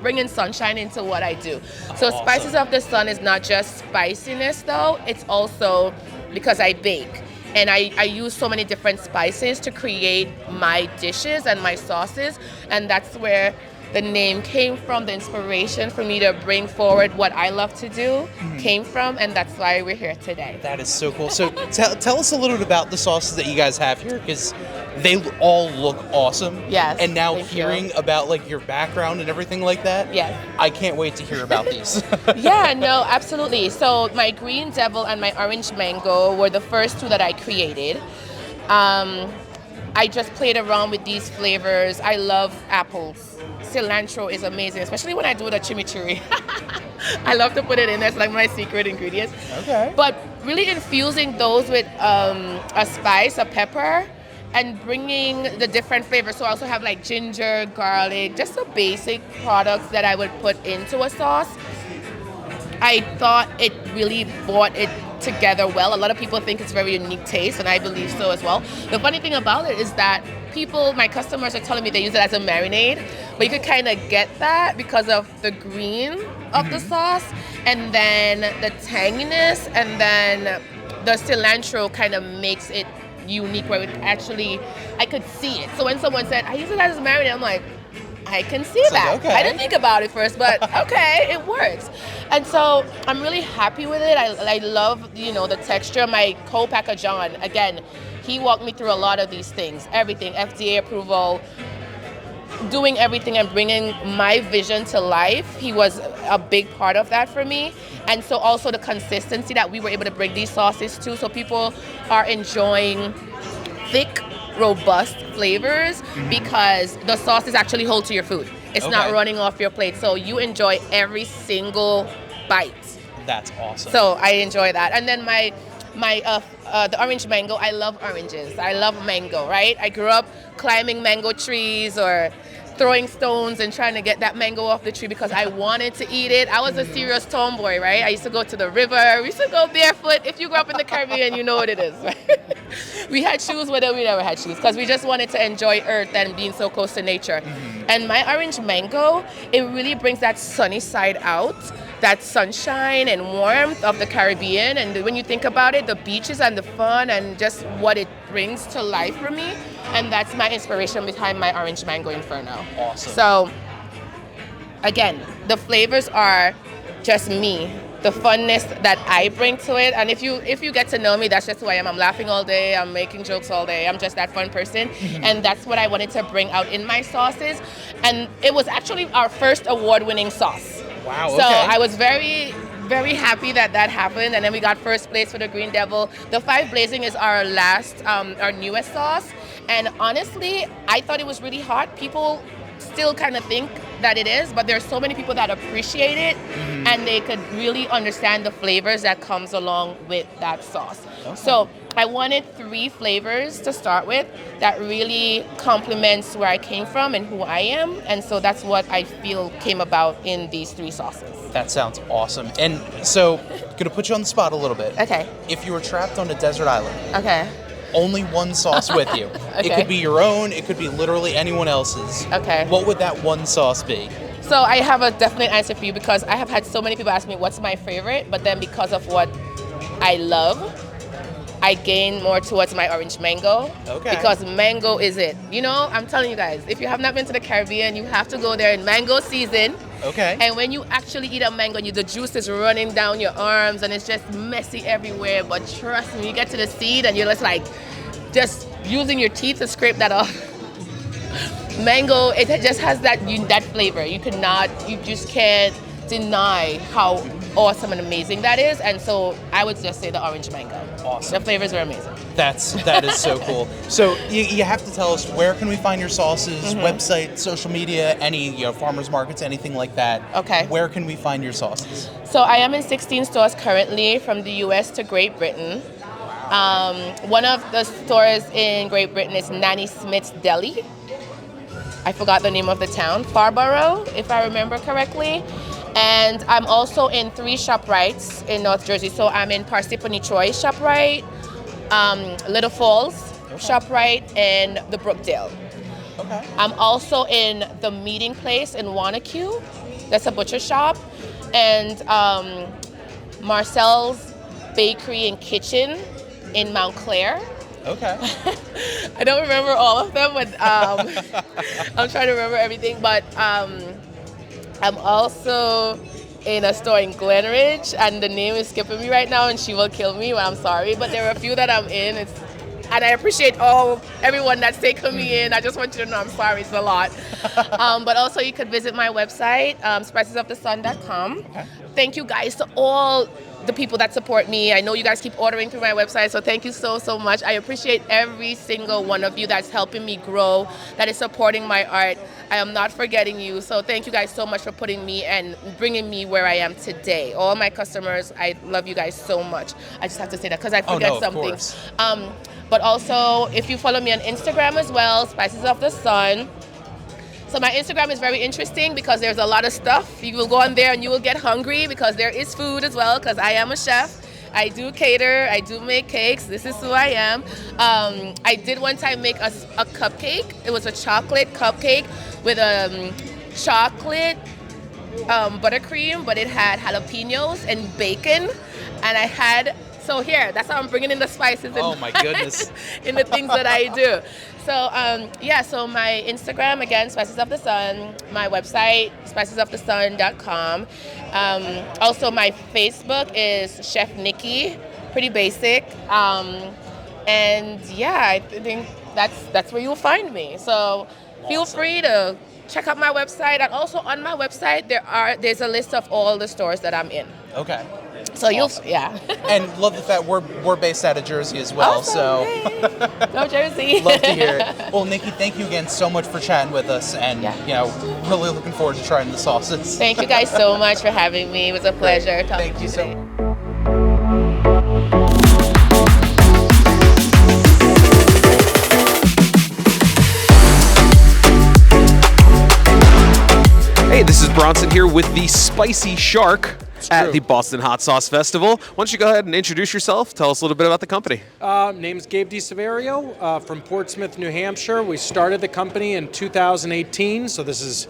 bringing sunshine into what I do. So Awesome. Spices of the Sun is not just spiciness though, it's also because I bake. And I use so many different spices to create my dishes and my sauces, and that's where the name came from, the inspiration for me to bring forward what I love to do came from, and that's why we're here today. That is so cool. So tell us a little bit about the sauces that you guys have here, because they all look awesome. Yes. And now thank hearing you. about like your background and everything like that, Yes. I can't wait to hear about these. Yeah, no, absolutely. So my green devil and my orange mango were the first two that I created. I just played around with these flavors. I love apples. Cilantro is amazing, especially when I do the chimichurri. I love to put it in there. It's like my secret ingredient. Okay. But really infusing those with a spice, a pepper, and bringing the different flavors. So I also have like ginger, garlic, just the basic products that I would put into a sauce. I thought it really brought it together well. A lot of people think it's very unique taste, and I believe so as well. The funny thing about it is that my customers are telling me they use it as a marinade, but you could kind of get that because of the green of the sauce, and then the tanginess, and then the cilantro kind of makes it unique where it actually, I could see it. So when someone said, I use it as a marinade, I'm like, I can see that. Okay. I didn't think about it first, but okay, it works. And so I'm really happy with it. I love, the texture. My co-packer, John, again, he walked me through a lot of these things, everything, FDA approval, doing everything and bringing my vision to life. He was a big part of that for me. And so also the consistency that we were able to bring these sauces to, so people are enjoying thick, robust flavors because the sauces actually hold to your food. It's not running off your plate, so you enjoy every single bite. That's awesome. So I enjoy that. And then the orange mango, I love oranges. I love mango, right? I grew up climbing mango trees or throwing stones and trying to get that mango off the tree because I wanted to eat it. I was a serious tomboy, right? I used to go to the river. We used to go barefoot. If you grew up in the Caribbean, you know what it is, right? We had shoes, whether we never had shoes, because we just wanted to enjoy earth and being so close to nature. And my orange mango, it really brings that sunny side out, that sunshine and warmth of the Caribbean. And when you think about it, the beaches and the fun and just what it brings to life for me. And that's my inspiration behind my orange mango inferno. Awesome. So again, the flavors are just me, the funness that I bring to it. And if you get to know me, that's just who I am. I'm laughing all day, I'm making jokes all day, I'm just that fun person. And that's what I wanted to bring out in my sauces. And it was actually our first award-winning sauce. Wow, So okay. I was very, very happy that happened. And then we got first place for the Green Devil. The Five Blazing is our our newest sauce. And honestly, I thought it was really hot. People still kind of think that it is, but there's so many people that appreciate it and they could really understand the flavors that comes along with that sauce. Okay. So I wanted 3 flavors to start with that really complements where I came from and who I am. And so that's what I feel came about in these 3 sauces. That sounds awesome. And so, gonna put you on the spot a little bit. Okay. If you were trapped on a desert island, Okay. only one sauce with you. It Okay. could be your own, it could be literally anyone else's. Okay. What would that one sauce be? So I have a definite answer for you because I have had so many people ask me what's my favorite, but then because of what I love, I gain more towards my orange mango. Okay. Because mango is it. I'm telling you guys, if you have not been to the Caribbean, you have to go there in mango season. Okay. And when you actually eat a mango, the juice is running down your arms and it's just messy everywhere. But trust me, you get to the seed and you're just using your teeth to scrape that off. Mango, it just has that flavor. You just can't deny how awesome and amazing that is. And so I would just say the orange mango. Awesome. The flavors are amazing. That is so cool. So you have to tell us, where can we find your sauces, website, social media, any farmers markets, anything like that. Okay. Where can we find your sauces? So I am in 16 stores currently, from the US to Great Britain. One of the stores in Great Britain is Nanny Smith's Deli. I forgot the name of the town, Farborough, if I remember correctly. And I'm also in 3 ShopRites in North Jersey. So I'm in Parsippany Troy ShopRite, Little Falls ShopRite, and the Brookdale. Okay. I'm also in the Meeting Place in Wanacue. That's a butcher shop. And Marcel's Bakery and Kitchen in Mount Clair. Okay. I don't remember all of them, but I'm trying to remember everything. But I'm also in a store in Glenridge, and the name is skipping me right now, and she will kill me. Well, I'm sorry, but there are a few that I'm in. And I appreciate everyone that's taken me in. I just want you to know I'm sorry, it's a lot. But also you could visit my website, spicesofthesun.com. Okay. Thank you guys to all the people that support me. I know you guys keep ordering through my website, so thank you so, so much. I appreciate every single one of you that's helping me grow, that is supporting my art. I am not forgetting you, so thank you guys so much for putting me and bringing me where I am today. All my customers, I love you guys so much. I just have to say that because I forget something. But also, if you follow me on Instagram as well, Spices of the Sun. So my Instagram is very interesting because there's a lot of stuff. You will go on there and you will get hungry because there is food as well, because I am a chef. I do cater, I do make cakes. This is who I am. I did one time make a cupcake. It was a chocolate cupcake with chocolate buttercream, but it had jalapenos and bacon. And I had, so here, that's how I'm bringing in the spices Oh my goodness. in the things that I do. So so my Instagram, again, Spices of the Sun. My website, spicesofthesun.com. Also, my Facebook is Chef Nikki, pretty basic. And yeah, I think that's where you'll find me. So feel free to check out my website. And also on my website, there's a list of all the stores that I'm in. Okay. So Awesome. And love the fact we're based out of Jersey as well. Awesome. So Go Jersey. love to hear it. Well, Nikki, thank you again so much for chatting with us, and really looking forward to trying the sauces. Thank you guys so much for having me. It was a pleasure talking Thank to you so today. Hey, this is Bronson here with the Spicy Shark at the Boston Hot Sauce Festival. Why don't you go ahead and introduce yourself? Tell us a little bit about the company. Name's Gabe DiSaverio from Portsmouth, New Hampshire. We started the company in 2018, so this is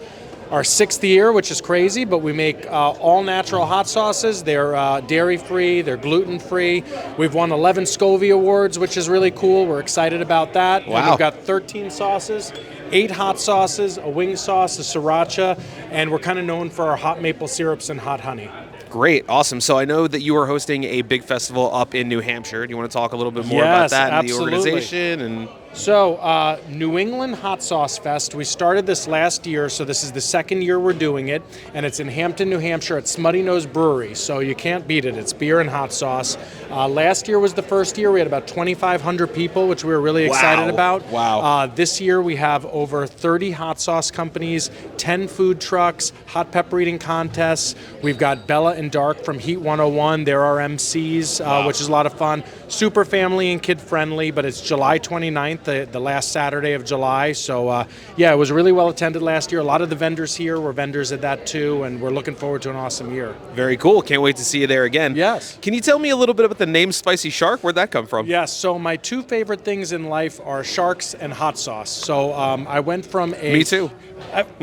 our 6th year, which is crazy, but we make all natural hot sauces. They're dairy-free, they're gluten-free. We've won 11 Scovie Awards, which is really cool. We're excited about that. Wow. And we've got 13 sauces, 8 hot sauces, a wing sauce, a sriracha, and we're kind of known for our hot maple syrups and hot honey. Great, awesome. So I know that you are hosting a big festival up in New Hampshire. Do you want to talk a little bit more about that and the organization? And So, New England Hot Sauce Fest, we started this last year, so this is the 2nd year we're doing it, and it's in Hampton, New Hampshire at Smutty Nose Brewery, so you can't beat it. It's beer and hot sauce. Last year was the first year. We had about 2,500 people, which we were really excited about. Wow. This year we have over 30 hot sauce companies, 10 food trucks, hot pepper eating contests. We've got Bella and Dark from Heat 101. They're our MCs, which is a lot of fun. Super family and kid friendly, but it's July 29th. The last Saturday of July. So, it was really well attended last year. A lot of the vendors here were vendors at that too, and we're looking forward to an awesome year. Very cool. Can't wait to see you there again. Yes. Can you tell me a little bit about the name Spicy Shark? Where'd that come from? Yes. So my 2 favorite things in life are sharks and hot sauce. So I went from a... Me too.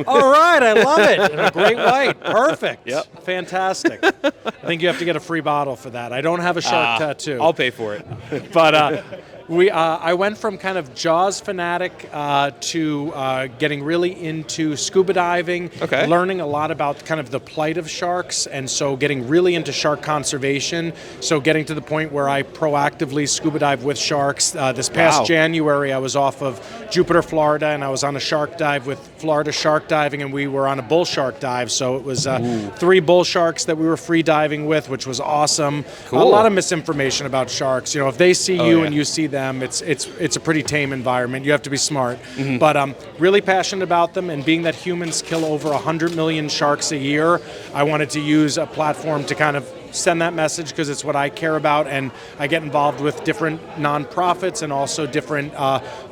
All right. I love it. And a great white. Perfect. Yep. Fantastic. I think you have to get a free bottle for that. I don't have a shark tattoo. I'll pay for it. But I went from kind of Jaws fanatic to getting really into scuba diving, learning a lot about kind of the plight of sharks, and so getting really into shark conservation. So getting to the point where I proactively scuba dive with sharks. This past January, I was off of Jupiter, Florida, and I was on a shark dive with Florida Shark Diving, and we were on a bull shark dive. So it was 3 bull sharks that we were free diving with, which was awesome. Cool. A lot of misinformation about sharks. You know, if they see you and you see them, it's a pretty tame environment. You have to be smart. But I'm really passionate about them, and being that humans kill over 100 million sharks a year, I wanted to use a platform to kind of send that message because it's what I care about, and I get involved with different nonprofits and also different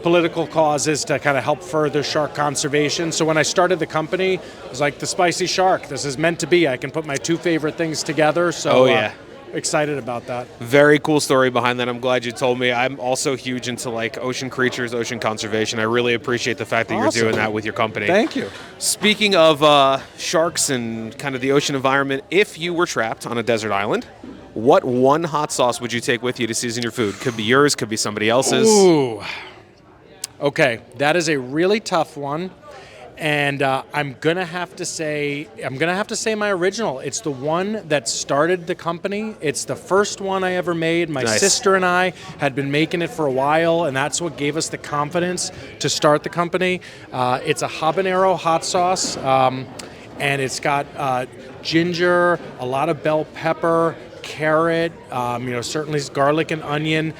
political causes to kind of help further shark conservation. So when I started the company, it was like the Spicy Shark. This is meant to be. I can put my 2 favorite things together. So excited about that. Very cool story behind that. I'm glad you told me. I'm also huge into like ocean creatures, ocean conservation. I really appreciate the fact that you're doing that with your company. Thank you. Speaking of sharks and kind of the ocean environment, if you were trapped on a desert island, what one hot sauce would you take with you to season your food? Could be yours, could be somebody else's. Ooh. Okay, that is a really tough one. And I'm gonna have to say my original. It's the one that started the company. It's the first one I ever made. My sister and I had been making it for a while, and that's what gave us the confidence to start the company. It's a habanero hot sauce, and it's got ginger, a lot of bell pepper, carrot, certainly garlic and onion.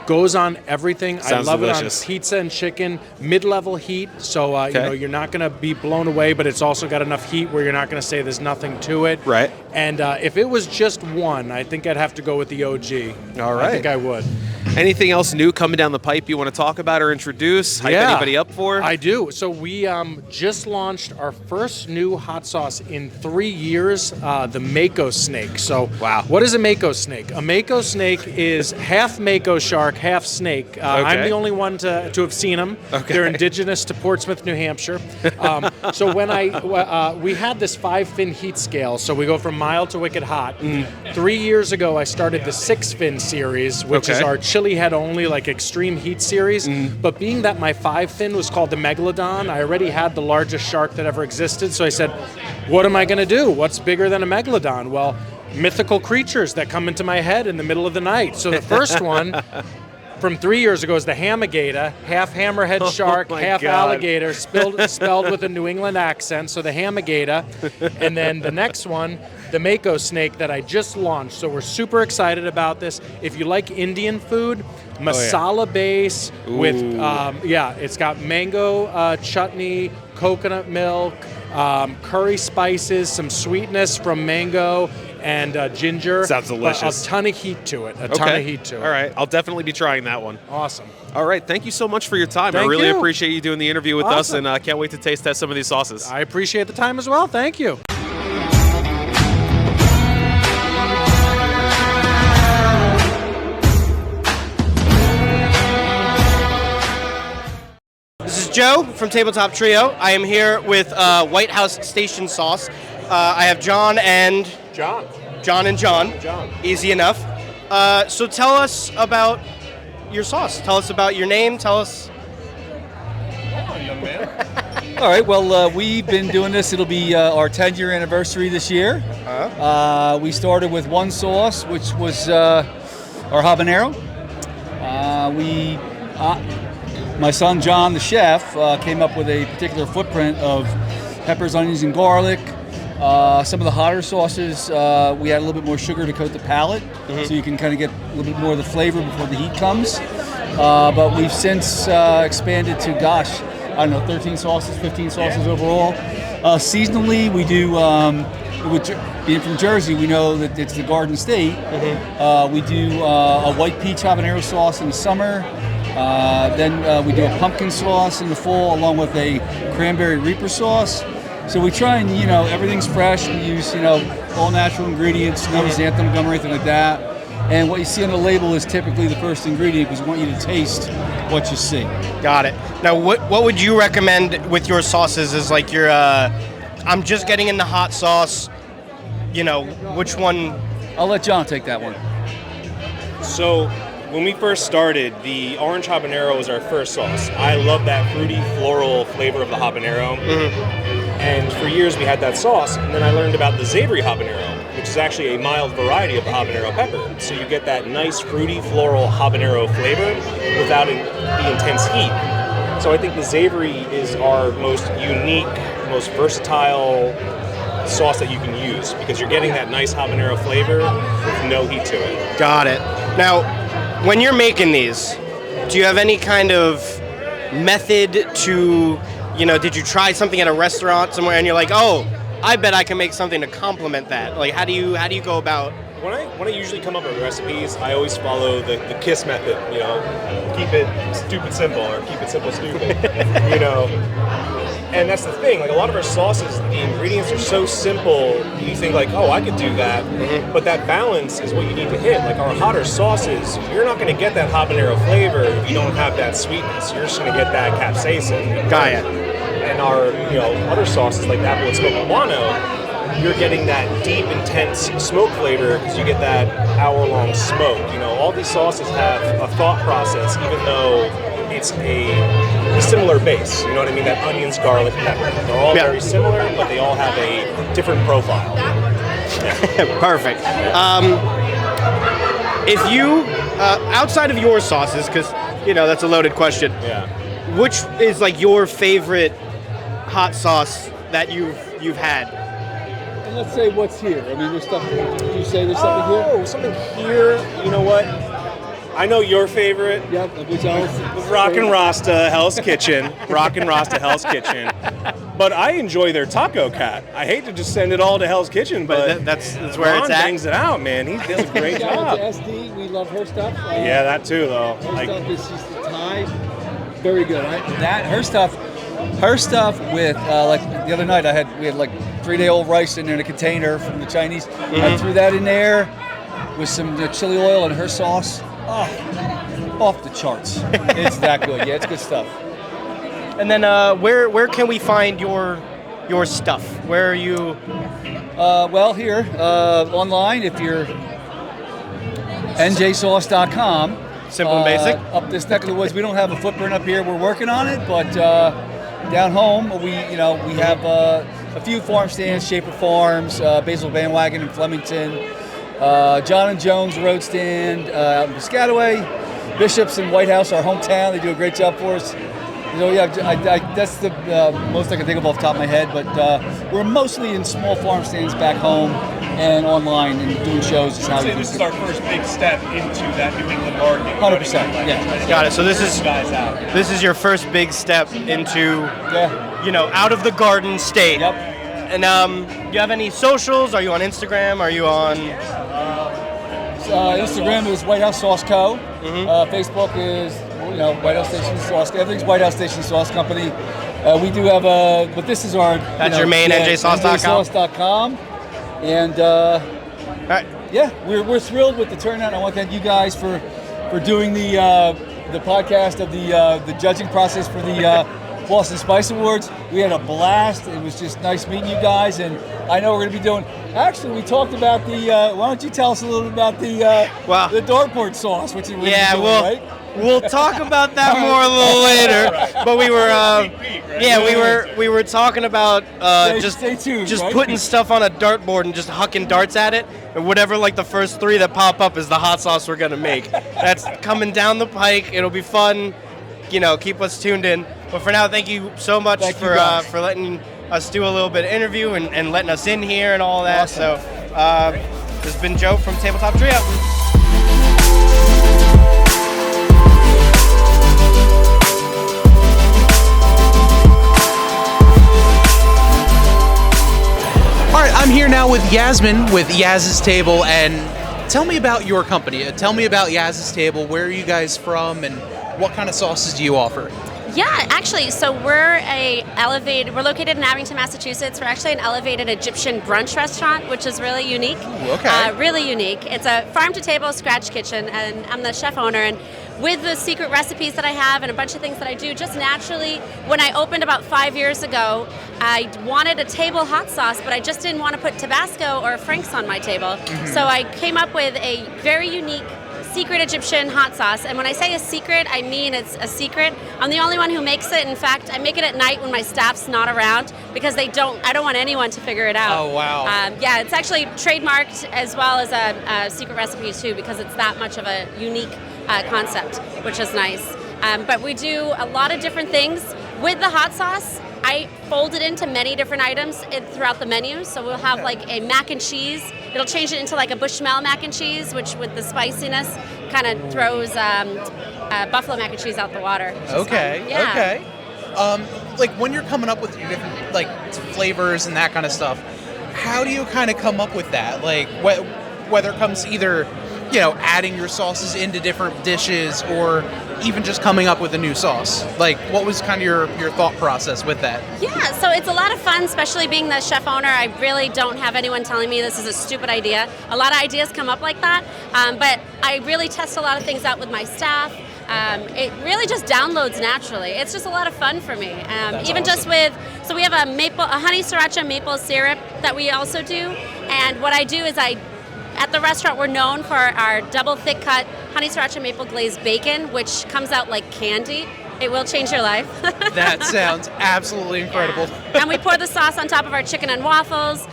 Goes on everything. Sounds I love delicious. it on pizza and chicken, mid-level heat. So you're not going to be blown away, but it's also got enough heat where you're not going to say there's nothing to it. Right. And if it was just one, I think I'd have to go with the OG. All right. I think I would. Anything else new coming down the pipe you want to talk about or introduce? Hype anybody up for? I do. So we just launched our first new hot sauce in 3 years, the Mako snake. So what is a Mako snake? A Mako snake is half Mako shark, half snake. I'm the only one to have seen them. Okay. They're indigenous to Portsmouth, New Hampshire. So when we had this 5-fin heat scale, so we go from mild to wicked hot. 3 years ago, I started the 6-fin series, which is our chili head only, like extreme heat series. But being that my 5-fin was called the Megalodon, I already had the largest shark that ever existed. So I said, what am I going to do? What's bigger than a Megalodon? Well, mythical creatures that come into my head in the middle of the night. So the first one from 3 years ago is the Hammergator, half hammerhead shark, half alligator, spelled with a New England accent, so the Hammergator. And then the next one, the Mako snake that I just launched. So we're super excited about this. If you like Indian food, masala base with, it's got mango chutney, coconut milk, curry spices, some sweetness from mango, and ginger. Sounds delicious. A ton of heat to it. All right. I'll definitely be trying that one. Awesome. All right. Thank you so much for your time. I really appreciate you doing the interview with us, and can't wait to taste test some of these sauces. I appreciate the time as well. Thank you. This is Joe from Tabletop Trio. I am here with Whitehouse Station Sauce. I have John and... John. John. Easy enough. So tell us about your sauce. Tell us about your name. Tell us... Young man. All right, well, we've been doing this. It'll be our 10-year anniversary this year. We started with one sauce, which was our habanero. My son John, the chef, came up with a particular footprint of peppers, onions, and garlic. Some of the hotter sauces, we add a little bit more sugar to coat the palate, so you can kind of get a little bit more of the flavor before the heat comes. But we've since expanded to, 13 sauces, 15 sauces overall. Seasonally, we do, being from Jersey, we know that it's the Garden State. We do a white peach habanero sauce in the summer. Then we do a pumpkin sauce in the fall, along with a cranberry reaper sauce. So we try and, everything's fresh. We use, all natural ingredients, no xanthan gum or anything like that. And what you see on the label is typically the first ingredient because we want you to taste what you see. Got it. Now, what would you recommend with your sauces is like your, I'm just getting into hot sauce, which one? I'll let John take that one. So, when we first started, the orange habanero was our first sauce. I love that fruity, floral flavor of the habanero. And for years we had that sauce, and then I learned about the savory habanero, which is actually a mild variety of the habanero pepper. So you get that nice, fruity, floral habanero flavor without the intense heat. So I think the savory is our most unique, most versatile sauce that you can use because you're getting that nice habanero flavor with no heat to it. Got it. Now, when you're making these, do you have any kind of method to, did you try something at a restaurant somewhere and you're like, oh, I bet I can make something to complement that? Like, how do you go about? When I usually come up with recipes, I always follow the KISS method. Keep it stupid simple or keep it simple stupid. And that's the thing. Like a lot of our sauces, the ingredients are so simple. You think like, oh, I could do that. But that balance is what you need to hit. Like our hotter sauces, you're not going to get that habanero flavor if you don't have that sweetness. You're just going to get that capsaicin. Got it. And our other sauces like apple and smoked guano, you're getting that deep, intense smoke flavor because you get that hour-long smoke. All these sauces have a thought process, even though it's a similar base. You know what I mean? That onions, garlic, pepper. They're all very similar, but they all have a different profile. Perfect. If you, outside of your sauces, because, that's a loaded question. Yeah. Which is like your favorite hot sauce that you've had? And let's say what's here. I mean, there's stuff. Did you say there's something here? Oh, something here. You know what? I know your favorite. Yep. Which else? Rockin' Rasta Hell's Kitchen. Rockin' Rasta Hell's Kitchen. But I enjoy their taco cat. I hate to just send it all to Hell's Kitchen, but that's where Ron it's at. bangs it out, man. He does a great Shout out job. to SD. We love her stuff. Yeah, that too, though. Her Like, stuff is just the Thai. Very good. Her stuff with like the other night we had like 3-day-old rice in there in a container from the Chinese. I threw that in there with some chili oil and her sauce. Oh, off the charts. It's that good. Yeah, it's good stuff. And then where can we find your stuff? Where are you? Well, here online if you're njsauce.com. Simple and basic. Up this neck of the woods, we don't have a footprint up here. We're working on it, but down home we have a few farm stands: Shaper Farms, Basil Bandwagon in Flemington, John and Jones Road Stand out in Piscataway, Bishop's in Whitehouse, our hometown. They do a great job for us. So yeah, that's the most I can think of off the top of my head. But we're mostly in small farm stands back home and online and doing shows. I would say this is our first big step into that New England garden. 100%. Yeah. Got it. So this is your first big step into out of the garden state. Yep. And do you have any socials? Are you on Instagram? Are you on? Instagram is Whitehouse Sauce Co. Facebook is Whitehouse Station Sauce. Everything's Whitehouse Station Sauce Company. We do have but this is our. That's your main njsauce.com. njsauce.com. And we're thrilled with the turnout. I want to thank you guys for doing the podcast of the judging process for the Boston Spice Awards. We had a blast. It was just nice meeting you guys, and I know we're going to be doing. Actually, we talked about the. Why don't you tell us a little about the dartboard sauce, which is right? We'll talk about that more a little later. But we were talking about stay tuned, just right? putting stuff on a dartboard and just hucking darts at it, and whatever like the first 3 that pop up is the hot sauce we're gonna make. That's coming down the pike. It'll be fun. Keep us tuned in. But for now, thank you so much for letting us do a little bit of interview and letting us in here and all that. Awesome. So this has been Joe from Tabletop Trio. All right, I'm here now with Yasmin with Yaz's Table, and tell me about your company. Tell me about Yaz's Table. Where are you guys from, and what kind of sauces do you offer? Yeah, actually, so we're located in Abington, Massachusetts. We're actually an elevated Egyptian brunch restaurant, which is really unique. Ooh, okay. Really unique. It's a farm-to-table scratch kitchen, and I'm the chef owner. And with the secret recipes that I have and a bunch of things that I do, just naturally, when I opened about 5 years ago, I wanted a table hot sauce, but I just didn't want to put Tabasco or Frank's on my table. Mm-hmm. So I came up with a very unique secret Egyptian hot sauce. And when I say a secret, I mean it's a secret. I'm the only one who makes it. In fact, I make it at night when my staff's not around because I don't want anyone to figure it out. Oh, wow. It's actually trademarked as well as a secret recipe too, because it's that much of a unique concept, which is nice. But we do a lot of different things. With the hot sauce, I fold it into many different items throughout the menu. So we'll have like a mac and cheese. It'll change it into like a Bushmel mac and cheese, which with the spiciness kind of throws buffalo mac and cheese out the water. Okay. Yeah. Okay. Like when you're coming up with your different like flavors and that kind of stuff, how do you kind of come up with that? Like whether it comes either adding your sauces into different dishes or even just coming up with a new sauce. Like, what was kind of your thought process with that? Yeah, so it's a lot of fun, especially being the chef owner. I really don't have anyone telling me this is a stupid idea. A lot of ideas come up like that, but I really test a lot of things out with my staff. It really just downloads naturally. It's just a lot of fun for me. Even awesome. So we have a honey sriracha maple syrup that we also do, and what I do is at the restaurant, we're known for our double thick cut honey sriracha maple glazed bacon, which comes out like candy. It will change your life. That sounds absolutely incredible. Yeah. And we pour the sauce on top of our chicken and waffles.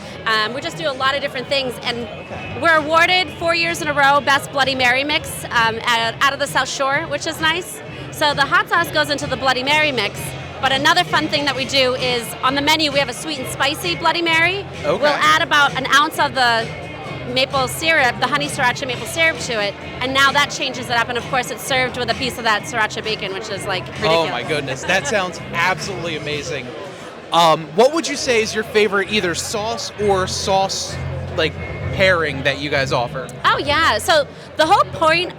We just do a lot of different things. And we're awarded 4 years in a row Best Bloody Mary Mix out of the South Shore, which is nice. So the hot sauce goes into the Bloody Mary mix. But another fun thing that we do is on the menu we have a sweet and spicy Bloody Mary. Okay. We'll add about an ounce of the maple syrup, the honey sriracha maple syrup to it, and now that changes it up. And of course, it's served with a piece of that sriracha bacon, which is like ridiculous. Oh my goodness, that sounds absolutely amazing. What would you say is your favorite either sauce or sauce like pairing that you guys offer? Oh yeah, so the whole point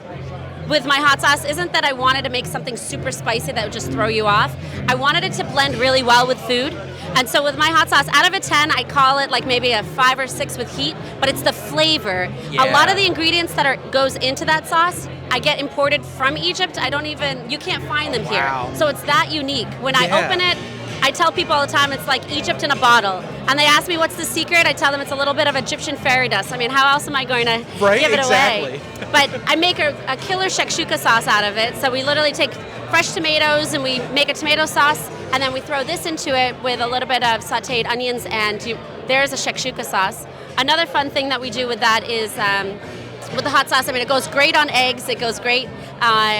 with my hot sauce isn't that I wanted to make something super spicy that would just throw you off. I wanted it to blend really well with food. And so with my hot sauce, out of a 10, I call it like maybe a 5 or 6 with heat, but it's the flavor. Yeah. A lot of the ingredients that goes into that sauce, I get imported from Egypt. You can't find them Wow. here. So it's that unique. When I open it, I tell people all the time it's like Egypt in a bottle. And they ask me what's the secret, I tell them it's a little bit of Egyptian fairy dust. I mean, how else am I going to give it away? But I make a killer shakshuka sauce out of it. So we literally take fresh tomatoes and we make a tomato sauce, and then we throw this into it with a little bit of sauteed onions, and there's a shakshuka sauce. Another fun thing that we do with that is with the hot sauce, I mean, it goes great on eggs, it goes great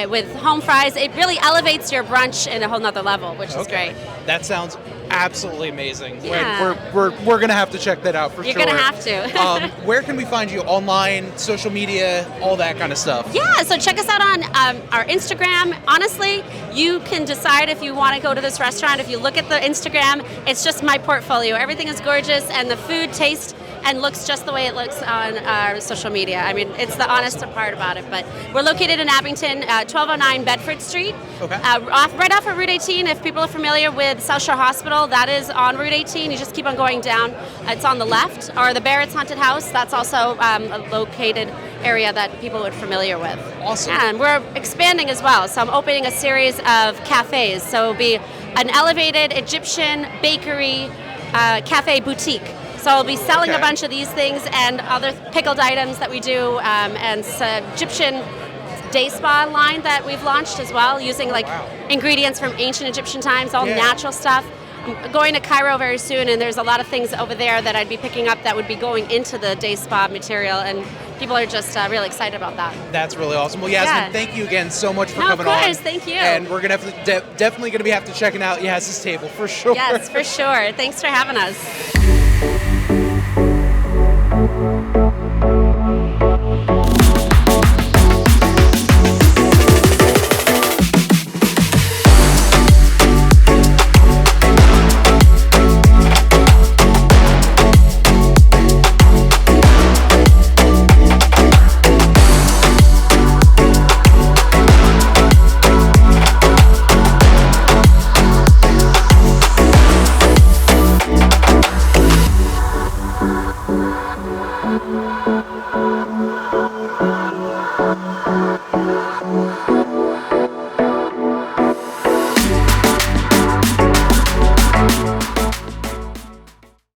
with home fries. It really elevates your brunch in a whole nother level, which is great. That sounds absolutely amazing. Yeah. We're gonna have to check that out for You're sure. gonna have to. Where can we find you? Online, social media, all that kind of stuff? Yeah, so check us out on our Instagram. Honestly, you can decide if you want to go to this restaurant. If you look at the Instagram, it's just my portfolio. Everything is gorgeous, and the food tastes and looks just the way it looks on our social media. I mean, it's the honest part about it. But we're located in Abington, 1209 Bedford Street. Okay. Right off of Route 18. If people are familiar with South Shore Hospital, that is on Route 18. You just keep on going down. It's on the left. Or the Barrett's Haunted House, that's also a located area that people are familiar with. Awesome. And we're expanding as well. So I'm opening a series of cafes. So it'll be an elevated Egyptian bakery cafe boutique. So I'll be selling a bunch of these things and other pickled items that we do, and Egyptian day spa line that we've launched as well, using like ingredients from ancient Egyptian times, all natural stuff. I'm going to Cairo very soon, and there's a lot of things over there that I'd be picking up that would be going into the day spa material, and people are just really excited about that. That's really awesome. Well, Yasmin, thank you again so much for coming on. Of course, thank you. And we're gonna have to definitely gonna have to checking out Yas's table for sure. Yes, for sure. Thanks for having us.